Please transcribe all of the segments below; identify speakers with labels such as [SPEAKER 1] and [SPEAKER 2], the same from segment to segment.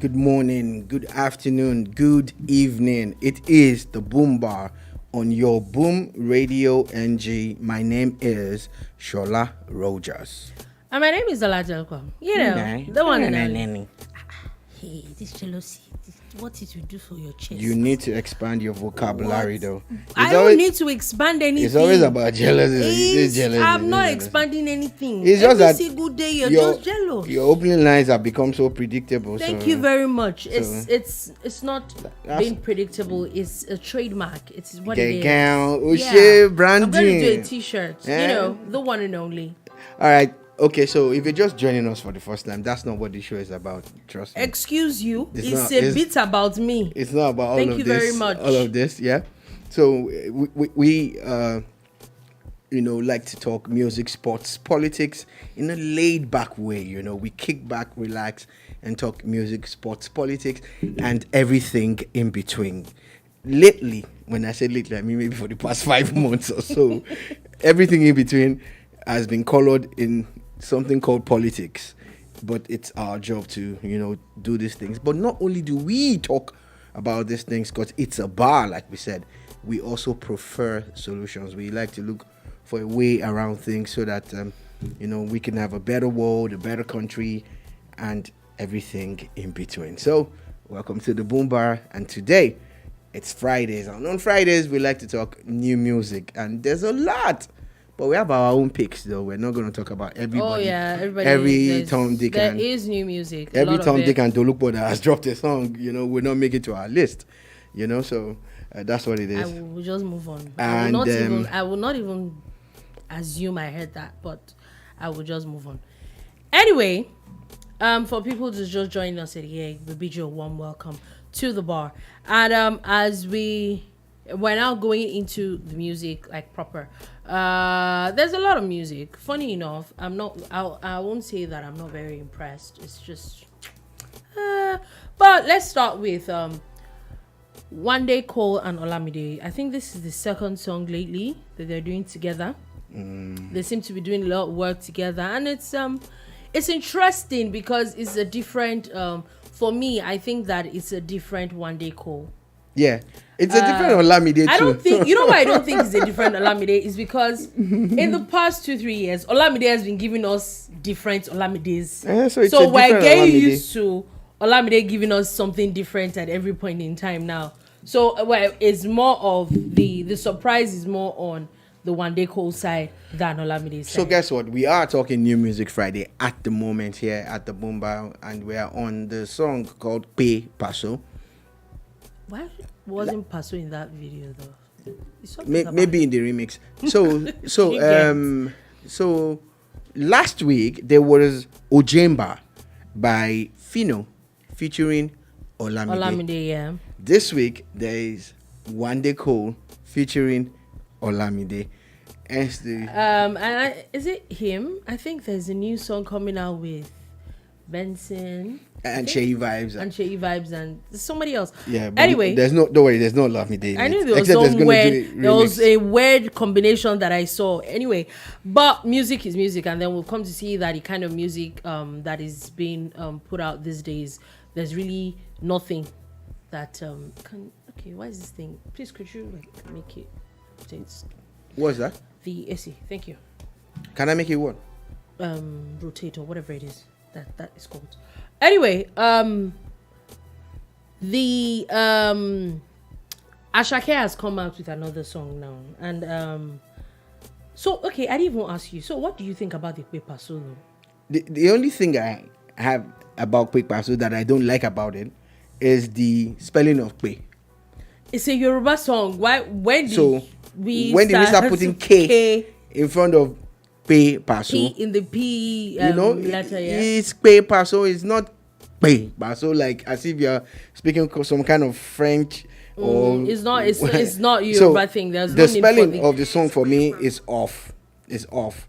[SPEAKER 1] good morning, good afternoon, good evening. It is the Boom Bar on your Boom Radio NG. My name is Shola Rogers.
[SPEAKER 2] And my name is Olajelko. The one and only. Hey, this jealousy, what it will do for your chest.
[SPEAKER 1] You need to expand your vocabulary, though.
[SPEAKER 2] I don't need to expand anything.
[SPEAKER 1] It's always about jealousy.
[SPEAKER 2] I'm not expanding anything.
[SPEAKER 1] It's just
[SPEAKER 2] Every single day you're just jealous.
[SPEAKER 1] Your opening lines have become so predictable.
[SPEAKER 2] Thank you very much. It's not being predictable. It's a trademark. It's what it is.
[SPEAKER 1] Branding.
[SPEAKER 2] I'm going to do a t-shirt. The one and only.
[SPEAKER 1] All right. Okay, so if you're just joining us for the first time, that's not what the show is about. Trust me.
[SPEAKER 2] Excuse you. It's a bit about me.
[SPEAKER 1] It's not about all of this.
[SPEAKER 2] Thank you very much.
[SPEAKER 1] All of this, yeah. So we like to talk music, sports, politics in a laid back way. We kick back, relax, and talk music, sports, politics, and everything in between. Lately, when I say lately, I mean maybe for the past 5 months or so, everything in between has been colored in something called politics, but it's our job to do these things. But not only do we talk about these things because it's a bar, like we said, we also prefer solutions. We like to look for a way around things so that we can have a better world, a better country, and everything in between. So welcome to the Boom Bar, and today it's Fridays, and on Fridays we like to talk new music, and there's a lot. But we have our own picks, though. We're not going to talk about everybody.
[SPEAKER 2] Oh, yeah.
[SPEAKER 1] Every Tom, Dick,
[SPEAKER 2] and... There is new music.
[SPEAKER 1] Every Tom, Dick, and Dolukbo that has dropped a song, will not make it to our list. So that's what it is.
[SPEAKER 2] I will just move on.
[SPEAKER 1] And,
[SPEAKER 2] I will not even assume I heard that, but I will just move on. Anyway, for people who's just joining us here, we bid you a warm welcome to the bar. And as we're now going into the music, like proper. There's a lot of music. Funny enough, I won't say that I'm not very impressed. It's just but let's start with One Day Cole and Olamide. I think this is the second song lately that they're doing together. They seem to be doing a lot of work together, and it's interesting because it's a different for me, I think that it's a different One Day Cole.
[SPEAKER 1] Yeah, it's a different Olamide too.
[SPEAKER 2] I don't think, why I don't think it's a different Olamide is because in the past 2-3 years, Olamide has been giving us different Olamides. So we're getting used to Olamide giving us something different at every point in time now. So it's more of the surprise is more on the One Day Cole side than Olamide's side.
[SPEAKER 1] So guess what? We are talking New Music Friday at the moment here at the Boom Bar, and we are on the song called Pe Paso.
[SPEAKER 2] Why wasn't Paso in that video though?
[SPEAKER 1] Maybe in the remix. So last week there was Ojemba by Fino featuring Olamide.
[SPEAKER 2] Olamide, yeah.
[SPEAKER 1] This week there is One Day Cole featuring Olamide. Is
[SPEAKER 2] it him? I think there's a new song coming out with Benson
[SPEAKER 1] and Sheyi Vibes
[SPEAKER 2] and somebody else.
[SPEAKER 1] Yeah. But
[SPEAKER 2] anyway,
[SPEAKER 1] don't worry. There's no Olamide.
[SPEAKER 2] I knew there was a weird combination that I saw. Anyway, but music is music, and then we'll come to see that the kind of music that is being put out these days. There's really nothing that can. Okay, what is this thing? Please, could you make it?
[SPEAKER 1] What's that?
[SPEAKER 2] The AC. Thank you.
[SPEAKER 1] Can I make it what?
[SPEAKER 2] Rotate or whatever it is that is called. Anyway, the Ashake has come out with another song now, and so okay, I didn't even ask you. So, what do you think about the Pe Paso though?
[SPEAKER 1] The only thing I have about Pe Paso that I don't like about it is the spelling of Pe.
[SPEAKER 2] It's a Yoruba song. When did we
[SPEAKER 1] start putting K in front of Pe Paso?
[SPEAKER 2] P in the P letter, yeah.
[SPEAKER 1] It's Pe Paso. It's not Pe Paso, like as if you're speaking some kind of French. Or
[SPEAKER 2] it's not. It's not Yoruba thing. There's
[SPEAKER 1] the spelling of the song for me is off. It's off,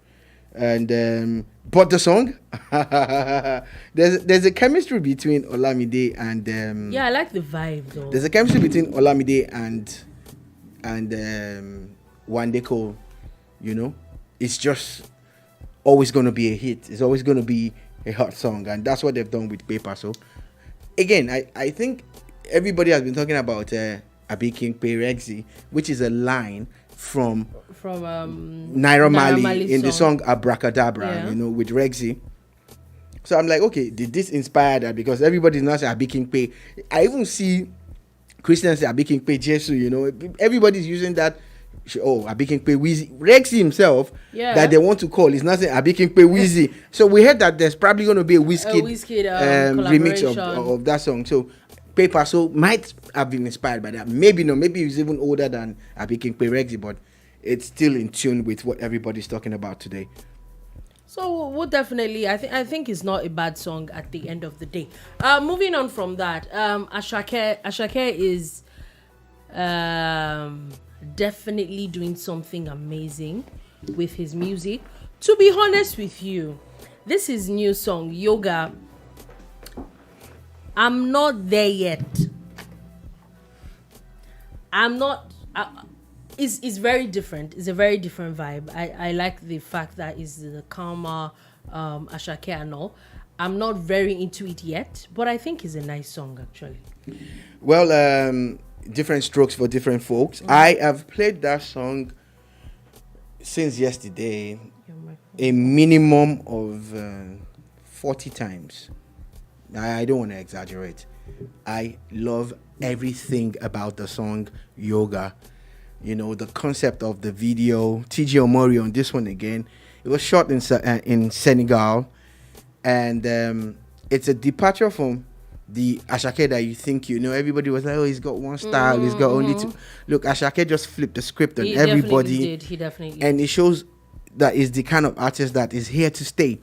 [SPEAKER 1] and but the song there's a chemistry between Olamide and
[SPEAKER 2] yeah, I like the vibe though.
[SPEAKER 1] There's a chemistry between Olamide and One Day Cole. It's just always going to be a hit. It's always going to be a hot song, and that's what they've done with Pe Paso. again, I think everybody has been talking about Abi King Pay Rexy, which is a line from Naira Marley in the song Abracadabra,
[SPEAKER 2] Yeah.
[SPEAKER 1] with Rexy. So I'm like, okay, did this inspire that? Because everybody's not saying Abi King Pay. I even see Christians say Abi King Pay Jesu, everybody's using that. Oh, Abi King Pay Weezy. Rexy himself,
[SPEAKER 2] Yeah.
[SPEAKER 1] that they want to call, is not saying Abi King Pay Weezy. So we heard that there's probably going to be a Wizkid remix of that song. So Paper So might have been inspired by that. Maybe no, maybe he's even older than Abi King Pay Rexy, but it's still in tune with what everybody's talking about today.
[SPEAKER 2] So we'll definitely, I think it's not a bad song at the end of the day. Moving on from that, Ashake is definitely doing something amazing with his music. To be honest with you, this is new song Yoga. I'm not there yet. I'm not. It's very different. It's a very different vibe. I like the fact that it's the calmer Ashake and all. I'm not very into it yet, but I think it's a nice song actually.
[SPEAKER 1] Well, different strokes for different folks. I have played that song since yesterday a minimum of 40 times. I don't want to exaggerate. I love everything about the song Yoga. The concept of the video. TG Omori on this one again. It was shot in Senegal, and it's a departure from the Ashake that you think everybody was like, oh, he's got one style, he's got only two. Look, Ashake just flipped the script on everybody.
[SPEAKER 2] He definitely did.
[SPEAKER 1] And it shows that is the kind of artist that is here to stay.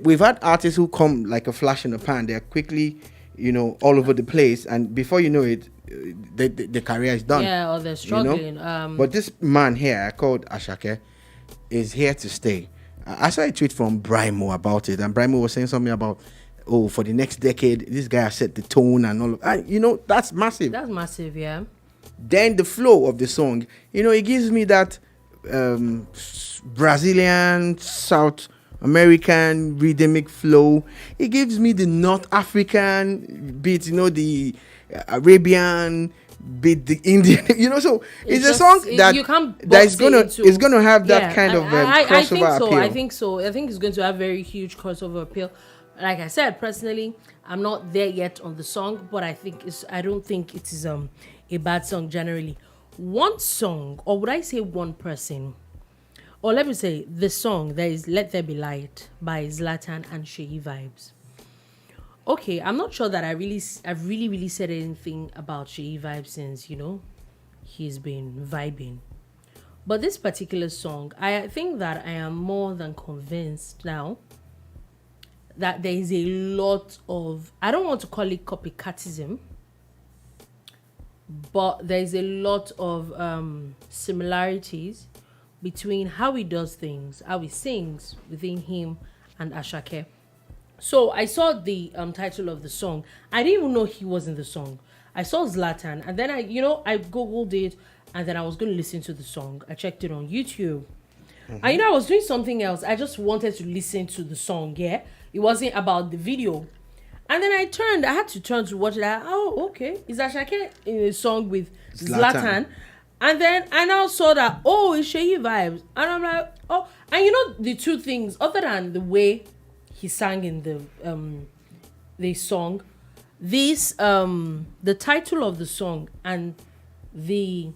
[SPEAKER 1] We've had artists who come like a flash in the pan. They're quickly, all over the place, and before you know it, the career is done.
[SPEAKER 2] Yeah, or they're struggling.
[SPEAKER 1] But this man here, called Ashake, is here to stay. I saw a tweet from Brimo about it, and Brimo was saying something about, for the next decade, this guy has set the tone and all of that. That's massive.
[SPEAKER 2] That's massive, yeah.
[SPEAKER 1] Then the flow of the song, it gives me that Brazilian, South American rhythmic flow. It gives me the North African beat, the Arabian beat, the Indian, so it's a song that
[SPEAKER 2] you can't
[SPEAKER 1] it's gonna have that kind of crossover appeal.
[SPEAKER 2] I think it's going to have very huge crossover appeal. Like I said, personally, I'm not there yet on the song, but I don't think it is a bad song generally. One song, or would I say one person, or let me say the song that is Let There Be Light by Zlatan and Sheyi Vibes. Okay, I'm not sure that I've really said anything about Sheyi Vibes since, he's been vibing. But this particular song, I think that I am more than convinced now that there is a lot of, I don't want to call it copycatism, but there is a lot of similarities between how he does things, how he sings within him and Ashake. So I saw the title of the song. I didn't even know he was in the song. I saw Zlatan, and then I Googled it, and then I was going to listen to the song. I checked it on YouTube. And I was doing something else. I just wanted to listen to the song, yeah? It wasn't about the video. And then I had to turn to watch it. Okay. It's Ashake in a song with Zlatan. And then I now saw that, it's Sheyi Vibes. And I'm like, and the two things, other than the way he sang in the song, the title of the song and the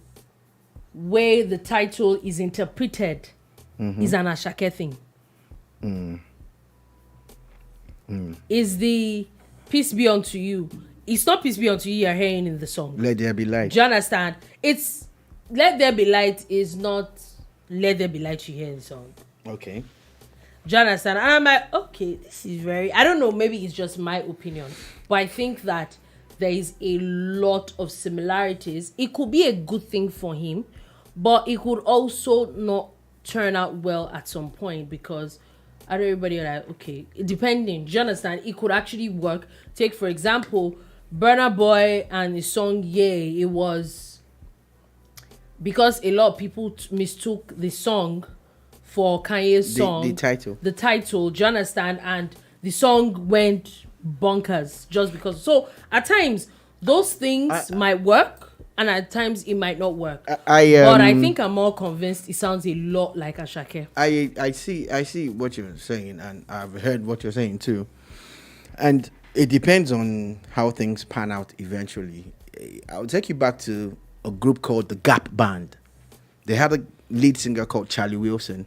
[SPEAKER 2] way the title is interpreted is an Ashake thing. Is the Peace Be Unto You. It's not Peace Be Unto You you're hearing in the song.
[SPEAKER 1] Let There Be Light.
[SPEAKER 2] Do you understand? It's Let There Be Light is not Let There Be Light you hear in the song.
[SPEAKER 1] Okay.
[SPEAKER 2] Do you understand? And I'm like, okay, this is I don't know, maybe it's just my opinion, but I think that there is a lot of similarities. It could be a good thing for him, but it could also not turn out well at some point because everybody are like, okay, depending, do you understand? It could actually work. Take, for example, Burna Boy and his song, Yay, it was because a lot of people mistook the song for Kanye's song.
[SPEAKER 1] The title.
[SPEAKER 2] The title, do you understand? And the song went bonkers just because. So at times those things might work, and at times it might not work. But I think I'm more convinced it sounds a lot like Ashake.
[SPEAKER 1] I see what you're saying, and I've heard what you're saying too. And it depends on how things pan out eventually. I'll take you back to a group called the Gap Band. They had a lead singer called Charlie Wilson.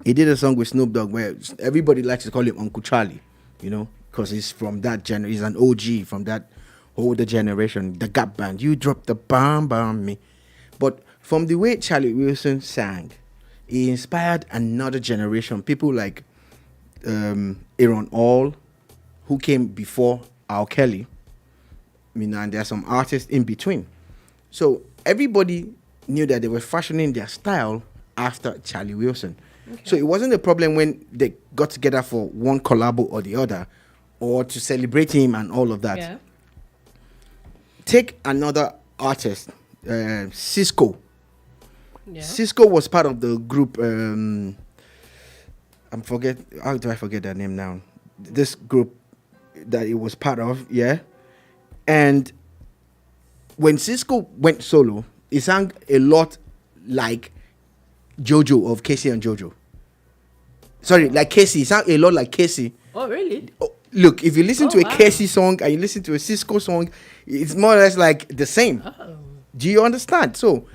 [SPEAKER 1] He did a song with Snoop Dogg where everybody likes to call him Uncle Charlie, because he's from that he's an OG from that older generation, the Gap Band. You dropped the bomb on me. But from the way Charlie Wilson sang, he inspired another generation. People like Aaron All, who came before R. Kelly, and there are some artists in between. So everybody knew that they were fashioning their style after Charlie Wilson. Okay. So it wasn't a problem when they got together for one collabo or the other, or to celebrate him and all of that.
[SPEAKER 2] Yeah.
[SPEAKER 1] Take another artist, Cisco.
[SPEAKER 2] Yeah.
[SPEAKER 1] Cisco was part of the group. How do I forget their name now? This group that it was part of, yeah. And when Cisco went solo, he sang a lot like Jojo of Casey and Jojo. Sorry, like Casey. He sang a lot like Casey.
[SPEAKER 2] Oh, really?
[SPEAKER 1] Oh, look, if you listen to a Casey song and you listen to a Cisco song, it's more or less like the same.
[SPEAKER 2] Oh.
[SPEAKER 1] Do you understand? So,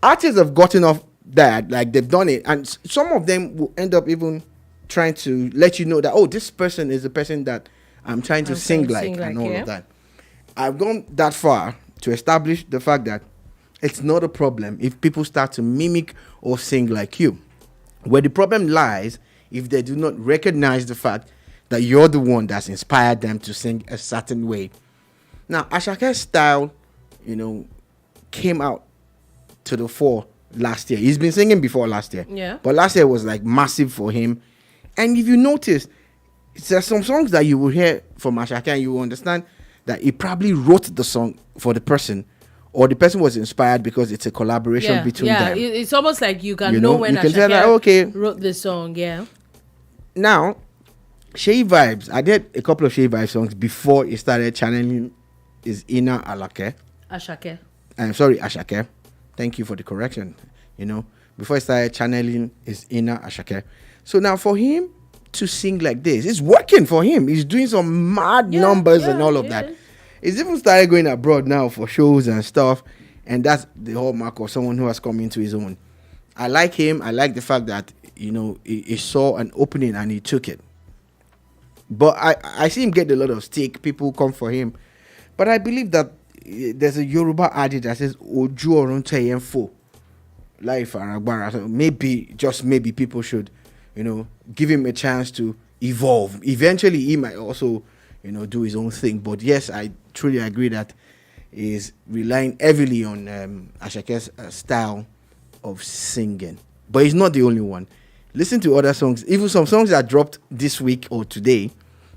[SPEAKER 1] artists have gotten off that, like they've done it, and some of them will end up even trying to let you know that, oh, this person is the person that I'm trying to sing like and all of that. I've gone that far to establish the fact that it's not a problem if people start to mimic or sing like you. Where the problem lies, if they do not recognize the fact that you're the one that's inspired them to sing a certain way. Now, Ashake's style, came out to the fore last year. He's been singing before last year.
[SPEAKER 2] Yeah.
[SPEAKER 1] But last year was like massive for him. And if you notice, there's some songs that you will hear from Ashake and you will understand that he probably wrote the song for the person, or the person was inspired because it's a collaboration between them.
[SPEAKER 2] Yeah, it's almost like you can know when Ashake wrote the song, yeah.
[SPEAKER 1] Now, Shay Vibes, I did a couple of Shay Vibes songs before he started channeling his inner
[SPEAKER 2] Ashake.
[SPEAKER 1] I'm sorry, Ashake. Thank you for the correction. Before he started channeling his inner Ashake. So now for him to sing like this, it's working for him. He's doing some mad numbers and all of that. He's even started going abroad now for shows and stuff. And that's the hallmark of someone who has come into his own. I like him. I like the fact that, he saw an opening and he took it. But I see him get a lot of stick. People come for him. But I believe that there's a Yoruba adage that says, Oju orun teyemfo. Life aragbara. So maybe people should, give him a chance to evolve. Eventually, he might also, do his own thing. But yes, I truly agree that he's relying heavily on Ashake's style of singing. But he's not the only one. Listen to other songs. Even some songs that dropped this week or today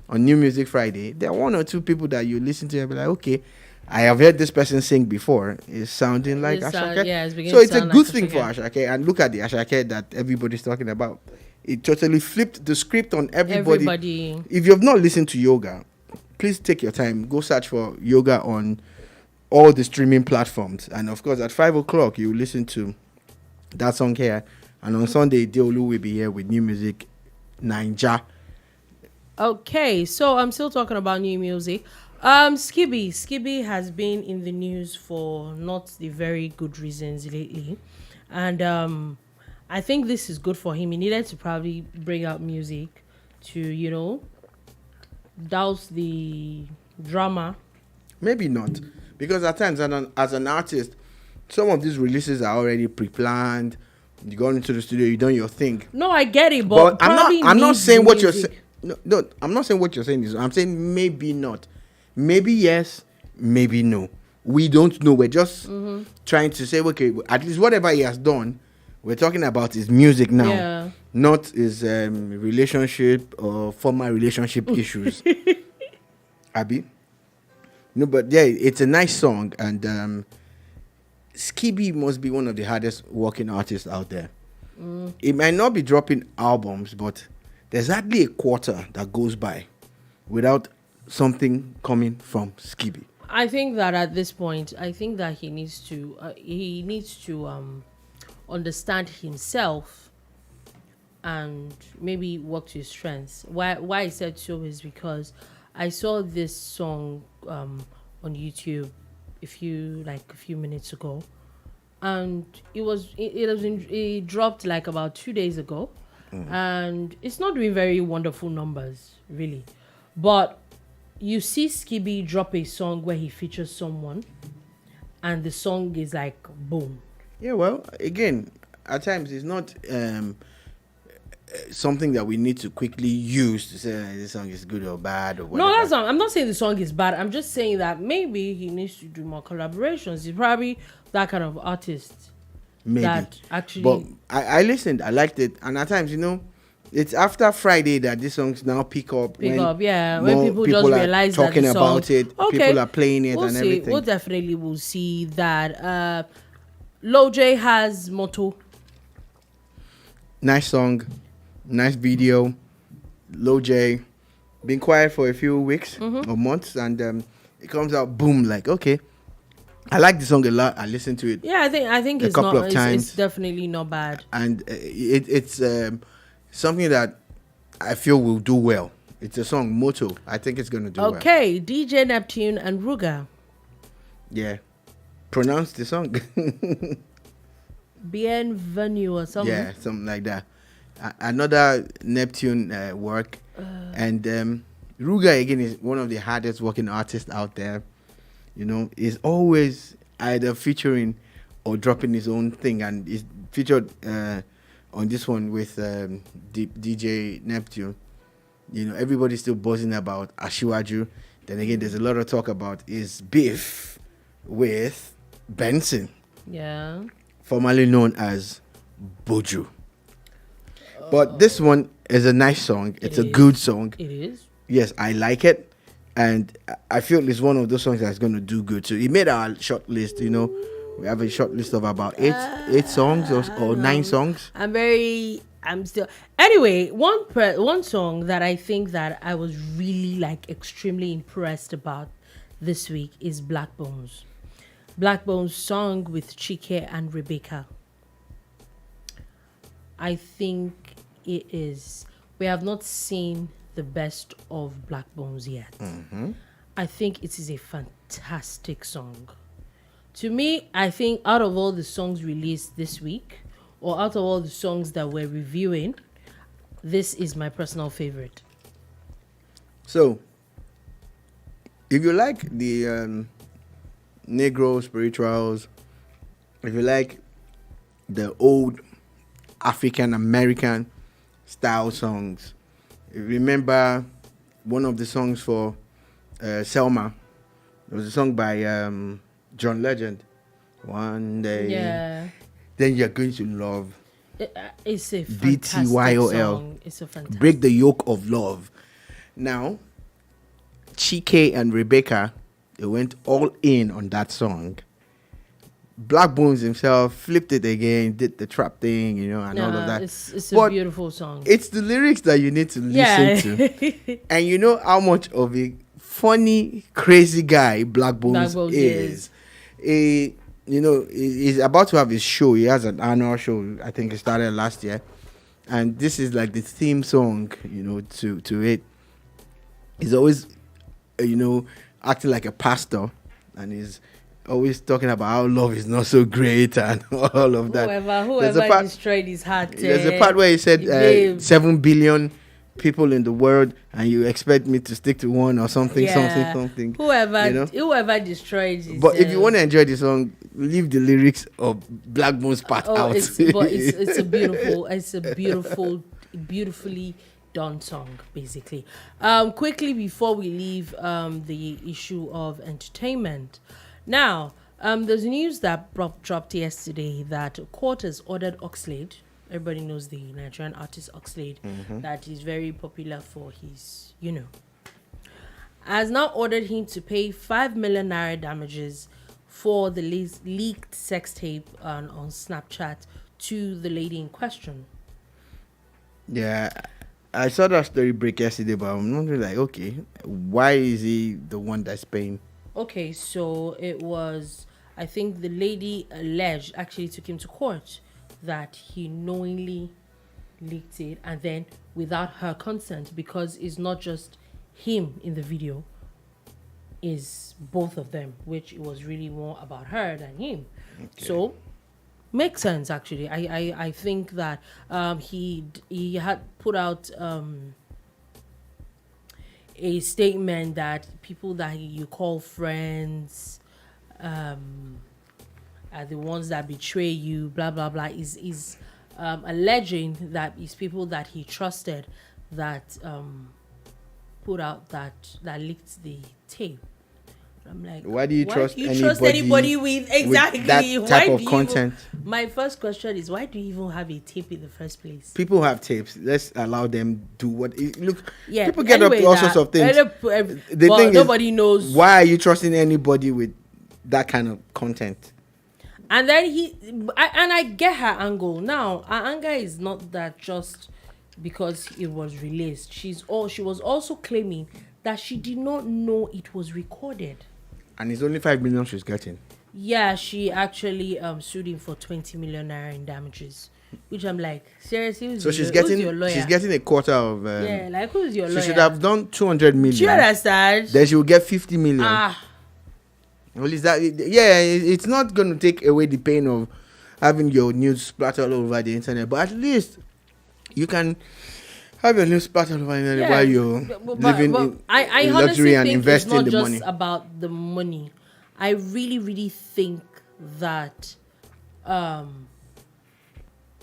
[SPEAKER 1] on New Music Friday, there are one or two people that you listen to and be like, okay, I have heard this person sing before. It's sounding like Ashake. So it's a good thing for Ashake. And look at the Ashake that everybody's talking about. It totally flipped the script on everybody. If you have not listened to Yoga, please take your time. Go search for Yoga on all the streaming platforms. And of course, at 5 o'clock, you listen to that song here. And on Sunday, Deolu will be here with New Music Ninja.
[SPEAKER 2] Okay, so I'm still talking about new music. Skibby has been in the news for not the very good reasons lately. And I think this is good for him. He needed to probably bring out music to, douse the drama.
[SPEAKER 1] Maybe not. Because at times, as an artist, some of these releases are already pre-planned. You go into the studio, you done your thing.
[SPEAKER 2] No, I get it, but
[SPEAKER 1] I'm not saying what you're saying. No, I'm not saying what you're saying is. I'm saying maybe not. Maybe yes, maybe no. We don't know. We're just trying to say, okay, at least whatever he has done, we're talking about his music now, not his relationship or former relationship issues. Abby? No, but yeah, it's a nice song, and Skibby must be one of the hardest working artists out there. It might not be dropping albums, but there's hardly a quarter that goes by without something coming from Skibby.
[SPEAKER 2] I think that at this point, I think that he needs to understand himself and maybe work to his strengths. Why I said so is because I saw this song on YouTube a few minutes ago, and it dropped like about 2 days ago, and it's not doing very wonderful numbers really, but you see Skibby drop a song where he features someone, and the song is like boom.
[SPEAKER 1] Yeah, well, again, at times it's not something that we need to quickly use to say this song is good or bad or whatever.
[SPEAKER 2] No, that's not. I'm not saying the song is bad. I'm just saying that maybe he needs to do more collaborations. He's probably that kind of artist.
[SPEAKER 1] Maybe.
[SPEAKER 2] That actually.
[SPEAKER 1] But I listened, I liked it, and at times, it's after Friday that these songs now pick up.
[SPEAKER 2] Yeah. When
[SPEAKER 1] more
[SPEAKER 2] people just
[SPEAKER 1] are
[SPEAKER 2] realize
[SPEAKER 1] talking
[SPEAKER 2] that the song,
[SPEAKER 1] about it,
[SPEAKER 2] okay,
[SPEAKER 1] people are playing it
[SPEAKER 2] we'll
[SPEAKER 1] and
[SPEAKER 2] see.
[SPEAKER 1] everything.
[SPEAKER 2] We'll definitely will see that. Lil J has Motto.
[SPEAKER 1] Nice song, nice video. Lil J been quiet for a few weeks or months, and it comes out boom, like, okay. I like the song a lot. I listened to it.
[SPEAKER 2] Yeah, I think
[SPEAKER 1] a
[SPEAKER 2] it's
[SPEAKER 1] couple
[SPEAKER 2] not.
[SPEAKER 1] of times.
[SPEAKER 2] It's definitely not bad.
[SPEAKER 1] And it's something that I feel will do well. It's a song, Moto. I think it's going to do well.
[SPEAKER 2] Okay, DJ Neptune and Ruga.
[SPEAKER 1] Yeah. Pronounce the song.
[SPEAKER 2] Bienvenue or something.
[SPEAKER 1] Yeah, something like that. Another Neptune work. And Ruga, again, is one of the hardest working artists out there. Is always either featuring or dropping his own thing. And he's featured on this one with DJ Neptune. Everybody's still buzzing about Ashiwaju. Then again, there's a lot of talk about his beef with Benson.
[SPEAKER 2] Yeah.
[SPEAKER 1] Formerly known as Boju. But this one is a nice song. It's a good song.
[SPEAKER 2] It is.
[SPEAKER 1] Yes, I like it. And I feel it's one of those songs that's going to do good. So he made our short list, We have a short list of about eight songs or 9 songs.
[SPEAKER 2] Anyway, one song that I think that I was really extremely impressed about this week is Black Bones. Black Bones song with Chike and Rebecca. I think it is. We have not seen the best of Black Bones yet. I think it is a fantastic song. To me, I think out of all the songs released this week, or out of all the songs that we're reviewing, this is my personal favorite.
[SPEAKER 1] So, if you like the Negro spirituals, if you like the old African American style songs, remember one of the songs for Selma. It was a song by John Legend. One day,
[SPEAKER 2] Yeah.
[SPEAKER 1] then you're going to love
[SPEAKER 2] It's a fantastic
[SPEAKER 1] BTYOL.
[SPEAKER 2] song. It's a fantastic.
[SPEAKER 1] Break the Yoke of Love. Now, Chike and Rebecca, they went all in on that song. Black Bones himself flipped it again, did the trap thing, and all of that.
[SPEAKER 2] It's a
[SPEAKER 1] But
[SPEAKER 2] beautiful song.
[SPEAKER 1] it's the lyrics that you need to listen to. And you know how much of a funny, crazy guy Black Bones is. He's about to have his show. He has an annual show. I think it started last year. And this is like the theme song, to it. He's always, acting like a pastor. And he's always talking about how love is not so great and all of that.
[SPEAKER 2] Whoever destroyed his heart.
[SPEAKER 1] There's a part where he said 7 billion people in the world, and you expect me to stick to one or something.
[SPEAKER 2] Whoever destroyed his.
[SPEAKER 1] But if you want to enjoy the song, leave the lyrics of Black Bones part out.
[SPEAKER 2] It's a beautifully done song, basically. Quickly before we leave the issue of entertainment. Now, there's news that dropped yesterday that a court has ordered Oxlade. Everybody knows the Nigerian artist Oxlade, that is very popular for his, has now ordered him to pay 5 million naira damages for the leaked sex tape on Snapchat to the lady in question.
[SPEAKER 1] Yeah, I saw that story break yesterday, but I'm not really like, okay, why is he the one that's paying?
[SPEAKER 2] Okay, so it was, I think the lady alleged, actually took him to court, that he knowingly leaked it, and then without her consent, because it's not just him in the video, is both of them, which it was really more about her than him.
[SPEAKER 1] Okay.
[SPEAKER 2] So makes sense, actually. I think that he had put out a statement that people that you call friends are the ones that betray you, blah blah blah, is alleging that it's people that he trusted that put out that leaked the tape. I'm like,
[SPEAKER 1] Why do you trust
[SPEAKER 2] do you trust anybody with exactly
[SPEAKER 1] with that type
[SPEAKER 2] why
[SPEAKER 1] of
[SPEAKER 2] do you
[SPEAKER 1] content?
[SPEAKER 2] my first question is, why do you even have a tape in the first place?
[SPEAKER 1] People have tapes. Let's allow them do what. Look,
[SPEAKER 2] Yeah,
[SPEAKER 1] people get up to all sorts of things.
[SPEAKER 2] The
[SPEAKER 1] The thing
[SPEAKER 2] nobody
[SPEAKER 1] is,
[SPEAKER 2] knows.
[SPEAKER 1] why are you trusting anybody with that kind of content?
[SPEAKER 2] And then I get her angle. Now, her anger is not that just because it was released. She was also claiming that she did not know it was recorded.
[SPEAKER 1] And it's only 5 million she's getting.
[SPEAKER 2] Yeah, she actually sued him for 20 million naira in damages. Which I'm like, seriously,
[SPEAKER 1] So
[SPEAKER 2] who's your lawyer?
[SPEAKER 1] she's getting a quarter of.
[SPEAKER 2] Yeah, like, who's your lawyer?
[SPEAKER 1] She should have done 200 million.
[SPEAKER 2] Do you understand?
[SPEAKER 1] Then she will get 50 million.
[SPEAKER 2] Ah,
[SPEAKER 1] Well, is that? Yeah, it's not going to take away the pain of having your news splattered all over the internet, but at least you can have your news splattered all over the internet
[SPEAKER 2] yeah.
[SPEAKER 1] while you're living in
[SPEAKER 2] I
[SPEAKER 1] luxury
[SPEAKER 2] honestly
[SPEAKER 1] and
[SPEAKER 2] think
[SPEAKER 1] investing
[SPEAKER 2] it's not
[SPEAKER 1] the
[SPEAKER 2] just
[SPEAKER 1] money.
[SPEAKER 2] about the money. I really, really think that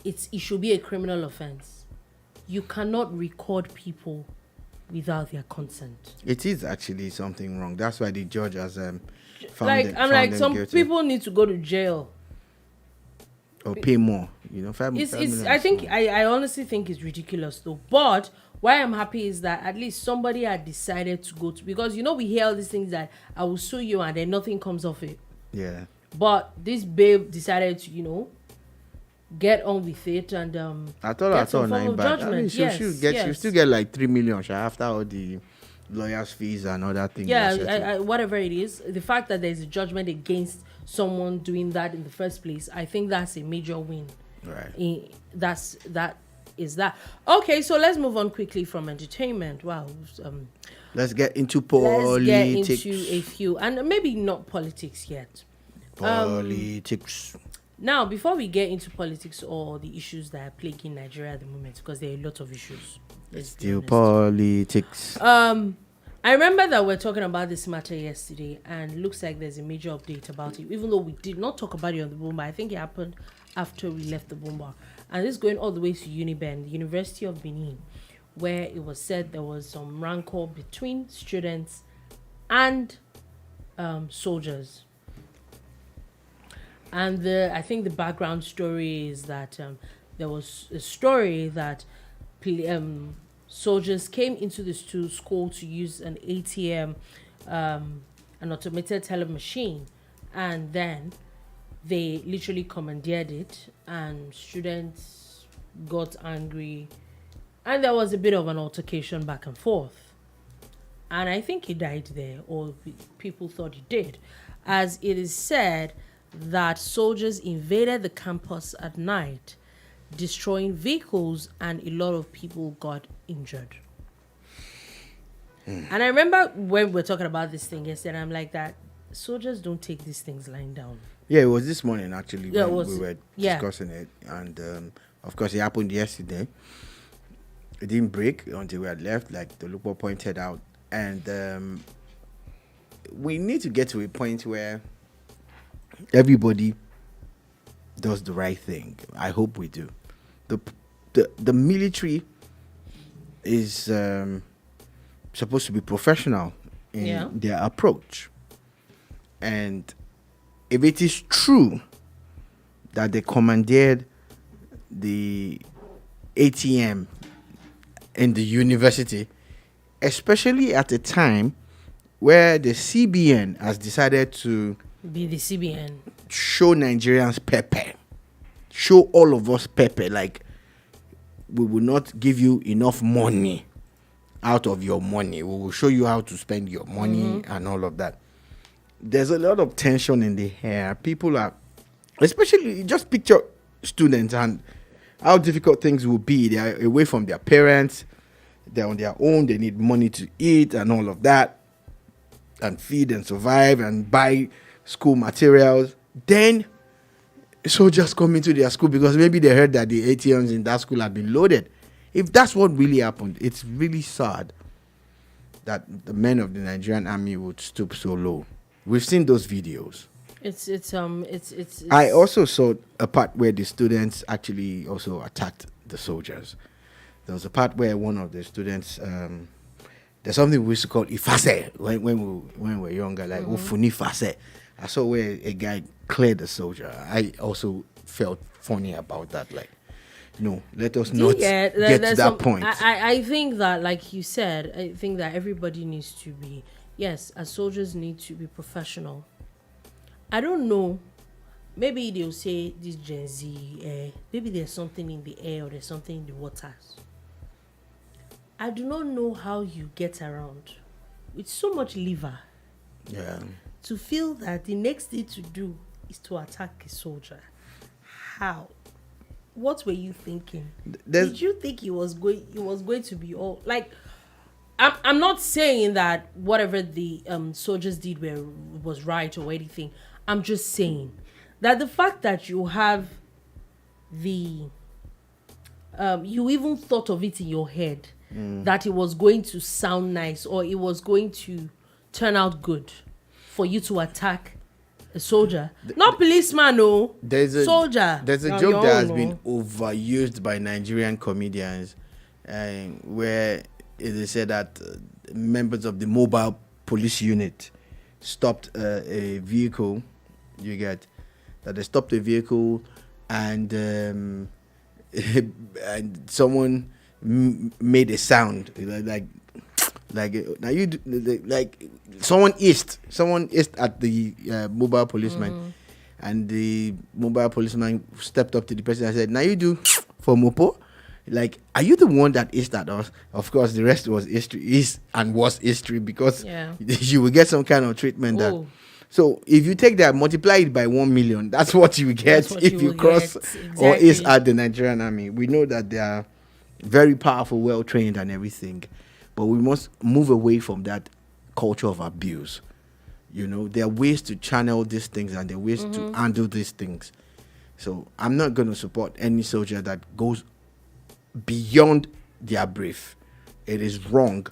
[SPEAKER 2] it should be a criminal offense. You cannot record people without their consent.
[SPEAKER 1] It is actually something wrong. That's why the judge has found
[SPEAKER 2] Some
[SPEAKER 1] guilty.
[SPEAKER 2] people need to go to jail.
[SPEAKER 1] Or pay more. You know, five
[SPEAKER 2] It's
[SPEAKER 1] million
[SPEAKER 2] I
[SPEAKER 1] is
[SPEAKER 2] think
[SPEAKER 1] small.
[SPEAKER 2] I honestly think it's ridiculous though. But why I'm happy is that at least somebody had decided to go to, because we hear all these things that I will sue you and then nothing comes of it.
[SPEAKER 1] Yeah.
[SPEAKER 2] But this babe decided to get on with it and
[SPEAKER 1] I thought
[SPEAKER 2] get some form
[SPEAKER 1] nine
[SPEAKER 2] of
[SPEAKER 1] bad. I
[SPEAKER 2] judgment.
[SPEAKER 1] mean, she'll
[SPEAKER 2] Yes.
[SPEAKER 1] still get like 3 million after all the lawyers' fees and other things.
[SPEAKER 2] Yeah, whatever it is, the fact that there's a judgment against someone doing that in the first place, I think that's a major win.
[SPEAKER 1] Right.
[SPEAKER 2] That is that. Okay, so let's move on quickly from entertainment. Wow.
[SPEAKER 1] Let's get into
[SPEAKER 2] Let's get
[SPEAKER 1] politics.
[SPEAKER 2] into a few, and maybe not politics yet.
[SPEAKER 1] Politics.
[SPEAKER 2] Now, before we get into politics or the issues that are plaguing Nigeria at the moment, because there are a lot of issues. Let's be
[SPEAKER 1] Still
[SPEAKER 2] honest.
[SPEAKER 1] politics.
[SPEAKER 2] I remember that we're talking about this matter yesterday, and looks like there's a major update about it. Even though we did not talk about it on the Boomba, I think it happened after we left the Boomba. And this is going all the way to Uniben, the University of Benin, where it was said there was some rancor between students and soldiers. And I think the background story is that there was a story that soldiers came into the school to use an ATM, an automated teller machine, and then they literally commandeered it, and students got angry, and there was a bit of an altercation back and forth. And I think he died there, or people thought he did, as it is said that soldiers invaded the campus at night, destroying vehicles, and a lot of people got injured. And I remember when we were talking about this thing yesterday, I'm like, that soldiers don't take these things lying down.
[SPEAKER 1] Yeah, it was this morning actually
[SPEAKER 2] Yeah,
[SPEAKER 1] when we were discussing it, and of course it happened yesterday. It didn't break until we had left, like the Lupo pointed out, and we need to get to a point where everybody does the right thing. I hope we do. The military is supposed to be professional in their approach, and if it is true that they commandeered the ATM in the university, especially at a time where the CBN has decided to
[SPEAKER 2] Be the CBN.
[SPEAKER 1] show Nigerians pepper, show all of us pepper, like we will not give you enough money out of your money. We will show you how to spend your money and all of that. There's a lot of tension in the air. People are, especially, just picture students and how difficult things will be. They are away from their parents. They're on their own. They need money to eat and all of that, and feed and survive and buy school materials. Then soldiers come into their school because maybe they heard that the ATMs in that school had been loaded. If that's what really happened, it's really sad that the men of the Nigerian army would stoop so low. We've seen those videos.
[SPEAKER 2] It's
[SPEAKER 1] I also saw a part where the students actually also attacked the soldiers. There was a part where one of the students, there's something we used to call ifase when we were younger, like ufuni fase. I saw where a guy cleared the soldier. I also felt funny about that. Like, no, let us not get to that point.
[SPEAKER 2] I think that, like you said, I think that everybody needs to be, yes, as soldiers need to be professional. I don't know. Maybe they'll say this Gen Z, maybe there's something in the air or there's something in the waters. I do not know how you get around with so much liver.
[SPEAKER 1] Yeah.
[SPEAKER 2] To feel that the next thing to do is to attack a soldier. How? What were you thinking? Did you think it was going to be all like? I'm not saying that whatever the soldiers did was right or anything. I'm just saying that the fact that you have you even thought of it in your head that it was going to sound nice or it was going to turn out good for you to attack a soldier, not policeman, no. Soldier.
[SPEAKER 1] There's a joke that has been overused by Nigerian comedians, where they said that members of the mobile police unit stopped a vehicle. You get that they stopped a vehicle, and and someone made a sound like now you do, like someone east at the mobile policeman, and the mobile policeman stepped up to the person and said, "Now you do for Mopo." Like, are you the one that is at us? Of course, the rest was history, was history, because you will get some kind of treatment. That, so if you take that, multiply it by 1 million, that's what you get if you cross or is at the Nigerian army. We know that they are very powerful, well trained, and everything, but we must move away from that culture of abuse. You know, there are ways to channel these things and there are ways to handle these things. So I'm not going to support any soldier that goes beyond their brief. It is wrong.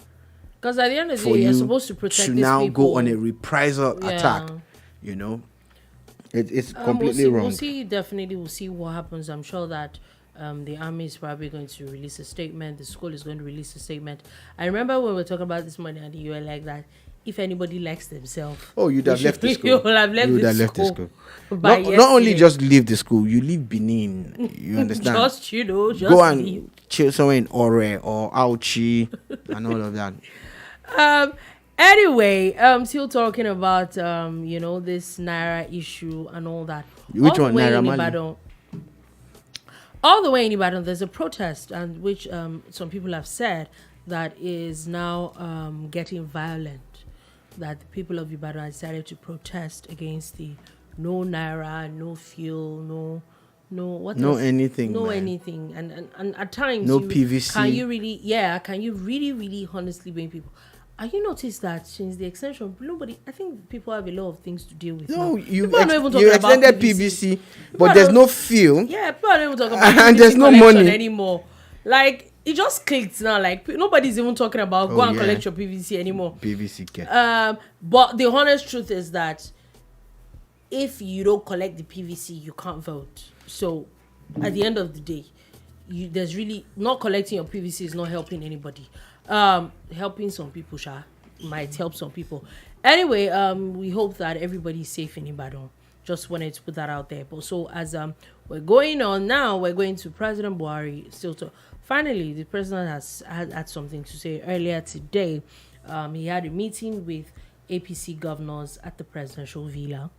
[SPEAKER 2] Because at the end of the day, you're supposed to protect these
[SPEAKER 1] now
[SPEAKER 2] people.
[SPEAKER 1] Go on a reprisal attack. You know, it's completely wrong.
[SPEAKER 2] We'll see. Definitely, we'll see what happens. I'm sure that the army is probably going to release a statement. The school is going to release a statement. I remember when we were talking about this morning, and you were like that. If anybody likes themselves,
[SPEAKER 1] you'd have left the school.
[SPEAKER 2] You would have left the school.
[SPEAKER 1] Not only just leave the school, you leave Benin. You understand?
[SPEAKER 2] Just
[SPEAKER 1] go and leave. Chill somewhere in Ore or Auchi and all of that.
[SPEAKER 2] Anyway, still talking about this Naira issue and all that.
[SPEAKER 1] Which one, Naira Mali?
[SPEAKER 2] All the way in Ibadan, there's a protest, and which some people have said that is now getting violent. That the people of Ibadan decided to protest against the no Naira, no fuel, anything, and at times
[SPEAKER 1] PVC.
[SPEAKER 2] Can you really honestly blame people? Have you noticed that since the extension, I think people have a lot of things to deal with.
[SPEAKER 1] No,
[SPEAKER 2] now.
[SPEAKER 1] you extended PVC, but there's no fuel.
[SPEAKER 2] Yeah, people don't even talk about
[SPEAKER 1] and
[SPEAKER 2] PVC
[SPEAKER 1] there's no money
[SPEAKER 2] anymore. Like, it just clicked now. Like, nobody's even talking about go and collect your PVC anymore. But the honest truth is that if you don't collect the PVC, you can't vote. So at the end of the day, there's really not collecting your PVC is not helping anybody. Helping some people, might help some people. Anyway, we hope that everybody's safe in Ibadan. Just wanted to put that out there. But so as we're going on now, we're going to President Buhari. Finally, the president has had something to say earlier today. He had a meeting with APC governors at the presidential villa.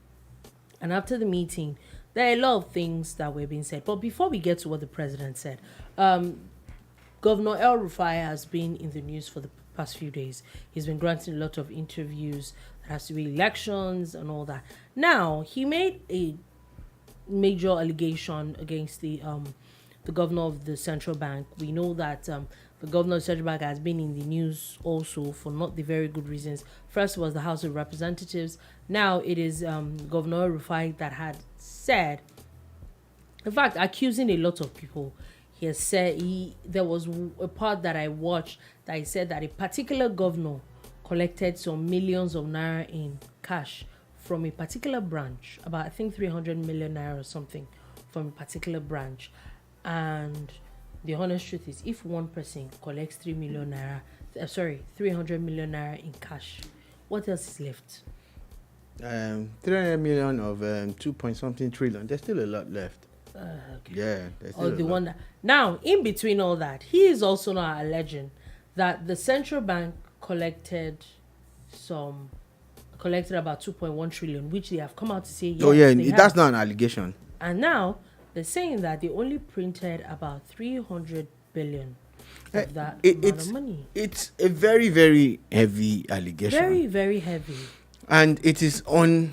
[SPEAKER 2] And after the meeting, there are a lot of things that were being said. But before we get to what the president said, Governor El Rufai has been in the news for the past few days. He's been granting a lot of interviews. There has to be elections and all that. Now, he made a major allegation against the governor of the central bank. We know that the governor of the central bank has been in the news also for not the very good reasons. First was the House of Representatives. Now it is Governor Rufai that had said, in fact, accusing a lot of people. He has said there was a part that I watched that he said that a particular governor collected some millions of naira in cash from a particular branch, about I think 300 million naira or something from a particular branch. And the honest truth is, if one person collects 300 million naira in cash, what else is left?
[SPEAKER 1] 300 million of 2 point something trillion. There's still a lot left.
[SPEAKER 2] Okay.
[SPEAKER 1] Yeah, there's still
[SPEAKER 2] Or
[SPEAKER 1] a
[SPEAKER 2] the
[SPEAKER 1] lot.
[SPEAKER 2] one that now, in between all that, he is also now alleging that the central bank collected about 2.1 trillion, which they have come out to say yes,
[SPEAKER 1] Oh yeah,
[SPEAKER 2] they
[SPEAKER 1] that's
[SPEAKER 2] have.
[SPEAKER 1] not an allegation.
[SPEAKER 2] And now they're saying that they only printed about 300 billion of that amount of money.
[SPEAKER 1] It's a very, very heavy allegation.
[SPEAKER 2] Very, very heavy.
[SPEAKER 1] And it is on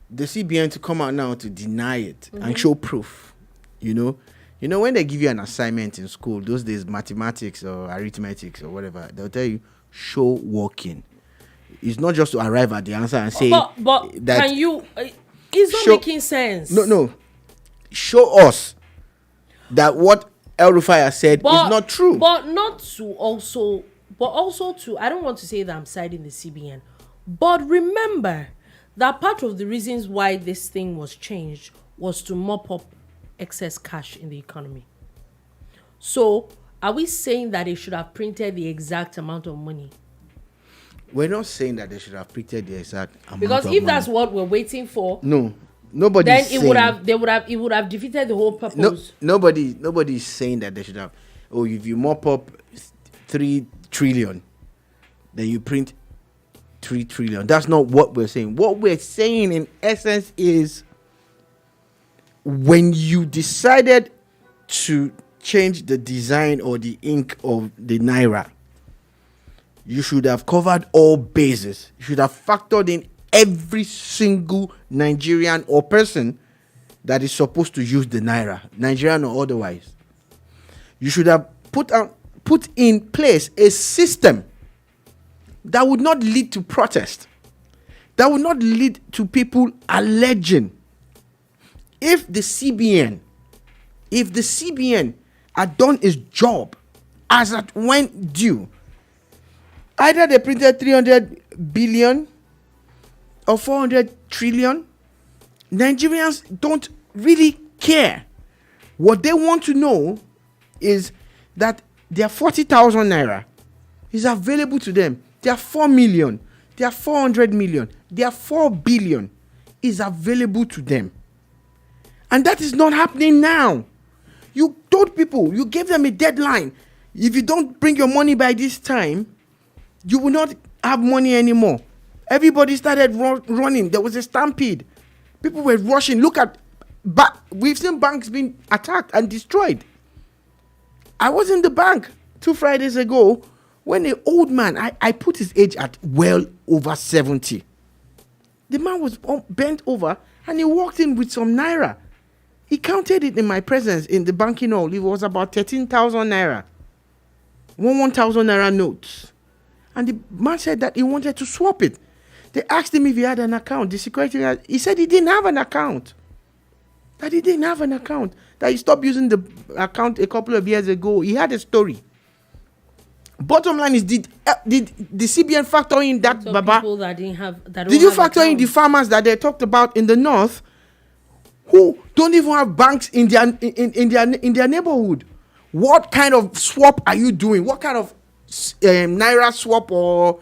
[SPEAKER 1] the CBN to come out now to deny it and show proof. You know, when they give you an assignment in school, those days, mathematics or arithmetics or whatever, they'll tell you, show working. It's not just to arrive at the answer and say
[SPEAKER 2] But
[SPEAKER 1] that.
[SPEAKER 2] can you? It's not making sense.
[SPEAKER 1] No. Show us that what El Rufai has said is not true.
[SPEAKER 2] But also to, I don't want to say that I'm siding the CBN, but remember that part of the reasons why this thing was changed was to mop up excess cash in the economy. So, are we saying that they should have printed the exact amount of money?
[SPEAKER 1] We're not saying that they should have printed the exact amount
[SPEAKER 2] Because
[SPEAKER 1] of
[SPEAKER 2] if
[SPEAKER 1] money.
[SPEAKER 2] that's what we're waiting for,
[SPEAKER 1] No, nobody.
[SPEAKER 2] then it would have defeated the whole purpose.
[SPEAKER 1] Nobody's saying that they should have. Oh, if you mop up 3 trillion, then you print 3 trillion. That's not what we're saying. What we're saying in essence is, when you decided to change the design or the ink of the Naira, you should have covered all bases. You should have factored in every single Nigerian or person that is supposed to use the Naira, Nigerian or otherwise. You should have put in place a system that would not lead to protest, that would not lead to people alleging. If the CBN had done its job as it went due, either they printed 300 billion or 400 trillion, Nigerians don't really care. What they want to know is that their 40,000 naira is available to them. Their 4 million, their 400 million, their 4 billion is available to them. And that is not happening now. You told people, you gave them a deadline. If you don't bring your money by this time, you will not have money anymore. Everybody started running. There was a stampede. People were rushing. Look at, we've seen banks being attacked and destroyed. I was in the bank 2 Fridays ago when an old man, I put his age at well over 70. The man was bent over and he walked in with some naira. He counted it in my presence in the banking hall. It was about 13,000 naira. 1,000 naira notes. And the man said that he wanted to swap it. They asked him if he had an account. The security guard, he said he didn't have an account. That he didn't have an account. That he stopped using the account a couple of years ago. He had a story. Bottom line is, did the CBN factor in that,
[SPEAKER 2] So
[SPEAKER 1] Baba?
[SPEAKER 2] people that didn't have, that don't
[SPEAKER 1] Did you
[SPEAKER 2] have
[SPEAKER 1] factor in the
[SPEAKER 2] accounts.
[SPEAKER 1] farmers that they talked about in the north, who don't even have banks in their neighborhood? What kind of swap are you doing? What kind of naira swap or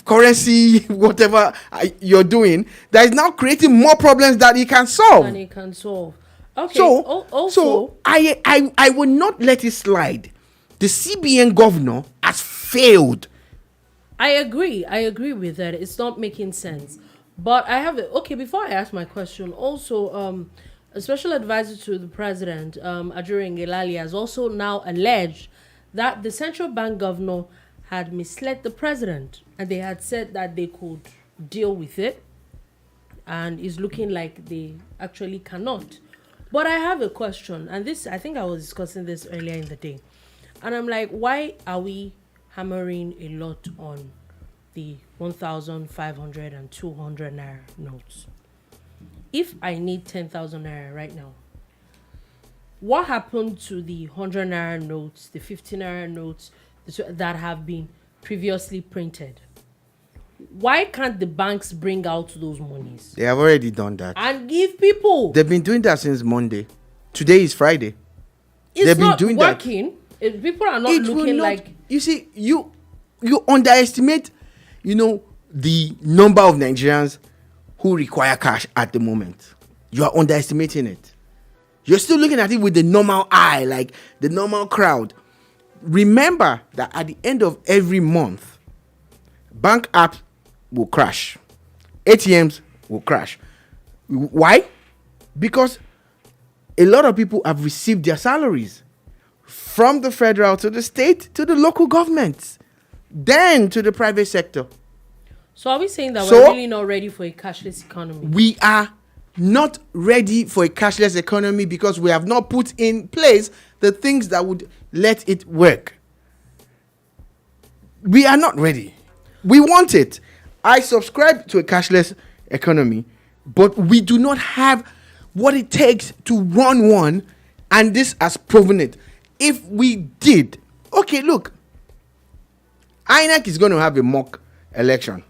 [SPEAKER 1] currency, whatever you're doing, that is now creating more problems that it can solve?
[SPEAKER 2] And it can solve. Okay.
[SPEAKER 1] So I will not let it slide. The CBN governor has failed.
[SPEAKER 2] I agree with that. It's not making sense. But I have before I ask my question, also a special advisor to the president, Ajuri Ngelale, has also now alleged that the central bank governor had misled the president, and they had said that they could deal with it, and it's looking like they actually cannot. But I have a question, and this, I think I was discussing this earlier in the day, and I'm like, why are we hammering a lot on the 1,500 and 200 naira notes? If I need 10,000 naira right now, what happened to the 100 naira notes, the 50 naira notes that have been previously printed? Why can't the banks bring out those monies
[SPEAKER 1] They have already done that.
[SPEAKER 2] and give people?
[SPEAKER 1] They've been doing that since Monday. Today is Friday.
[SPEAKER 2] It's
[SPEAKER 1] they've been
[SPEAKER 2] not
[SPEAKER 1] doing that.
[SPEAKER 2] working. People are not
[SPEAKER 1] It will
[SPEAKER 2] looking
[SPEAKER 1] not-
[SPEAKER 2] like.
[SPEAKER 1] You see, you underestimate, the number of Nigerians who require cash at the moment. You are underestimating it. You're still looking at it with the normal eye, like the normal crowd. Remember that at the end of every month, bank apps will crash. ATMs will crash. Why? Because a lot of people have received their salaries from the federal to the state to the local governments, then to the private sector.
[SPEAKER 2] So are we saying that
[SPEAKER 1] So-
[SPEAKER 2] we're really not ready for a cashless economy?
[SPEAKER 1] We are not ready for a cashless economy because we have not put in place the things that would let it work. We are not ready. We want it. I subscribe to a cashless economy, but we do not have what it takes to run one, and this has proven it. If we did, okay, look, INEC is going to have a mock election.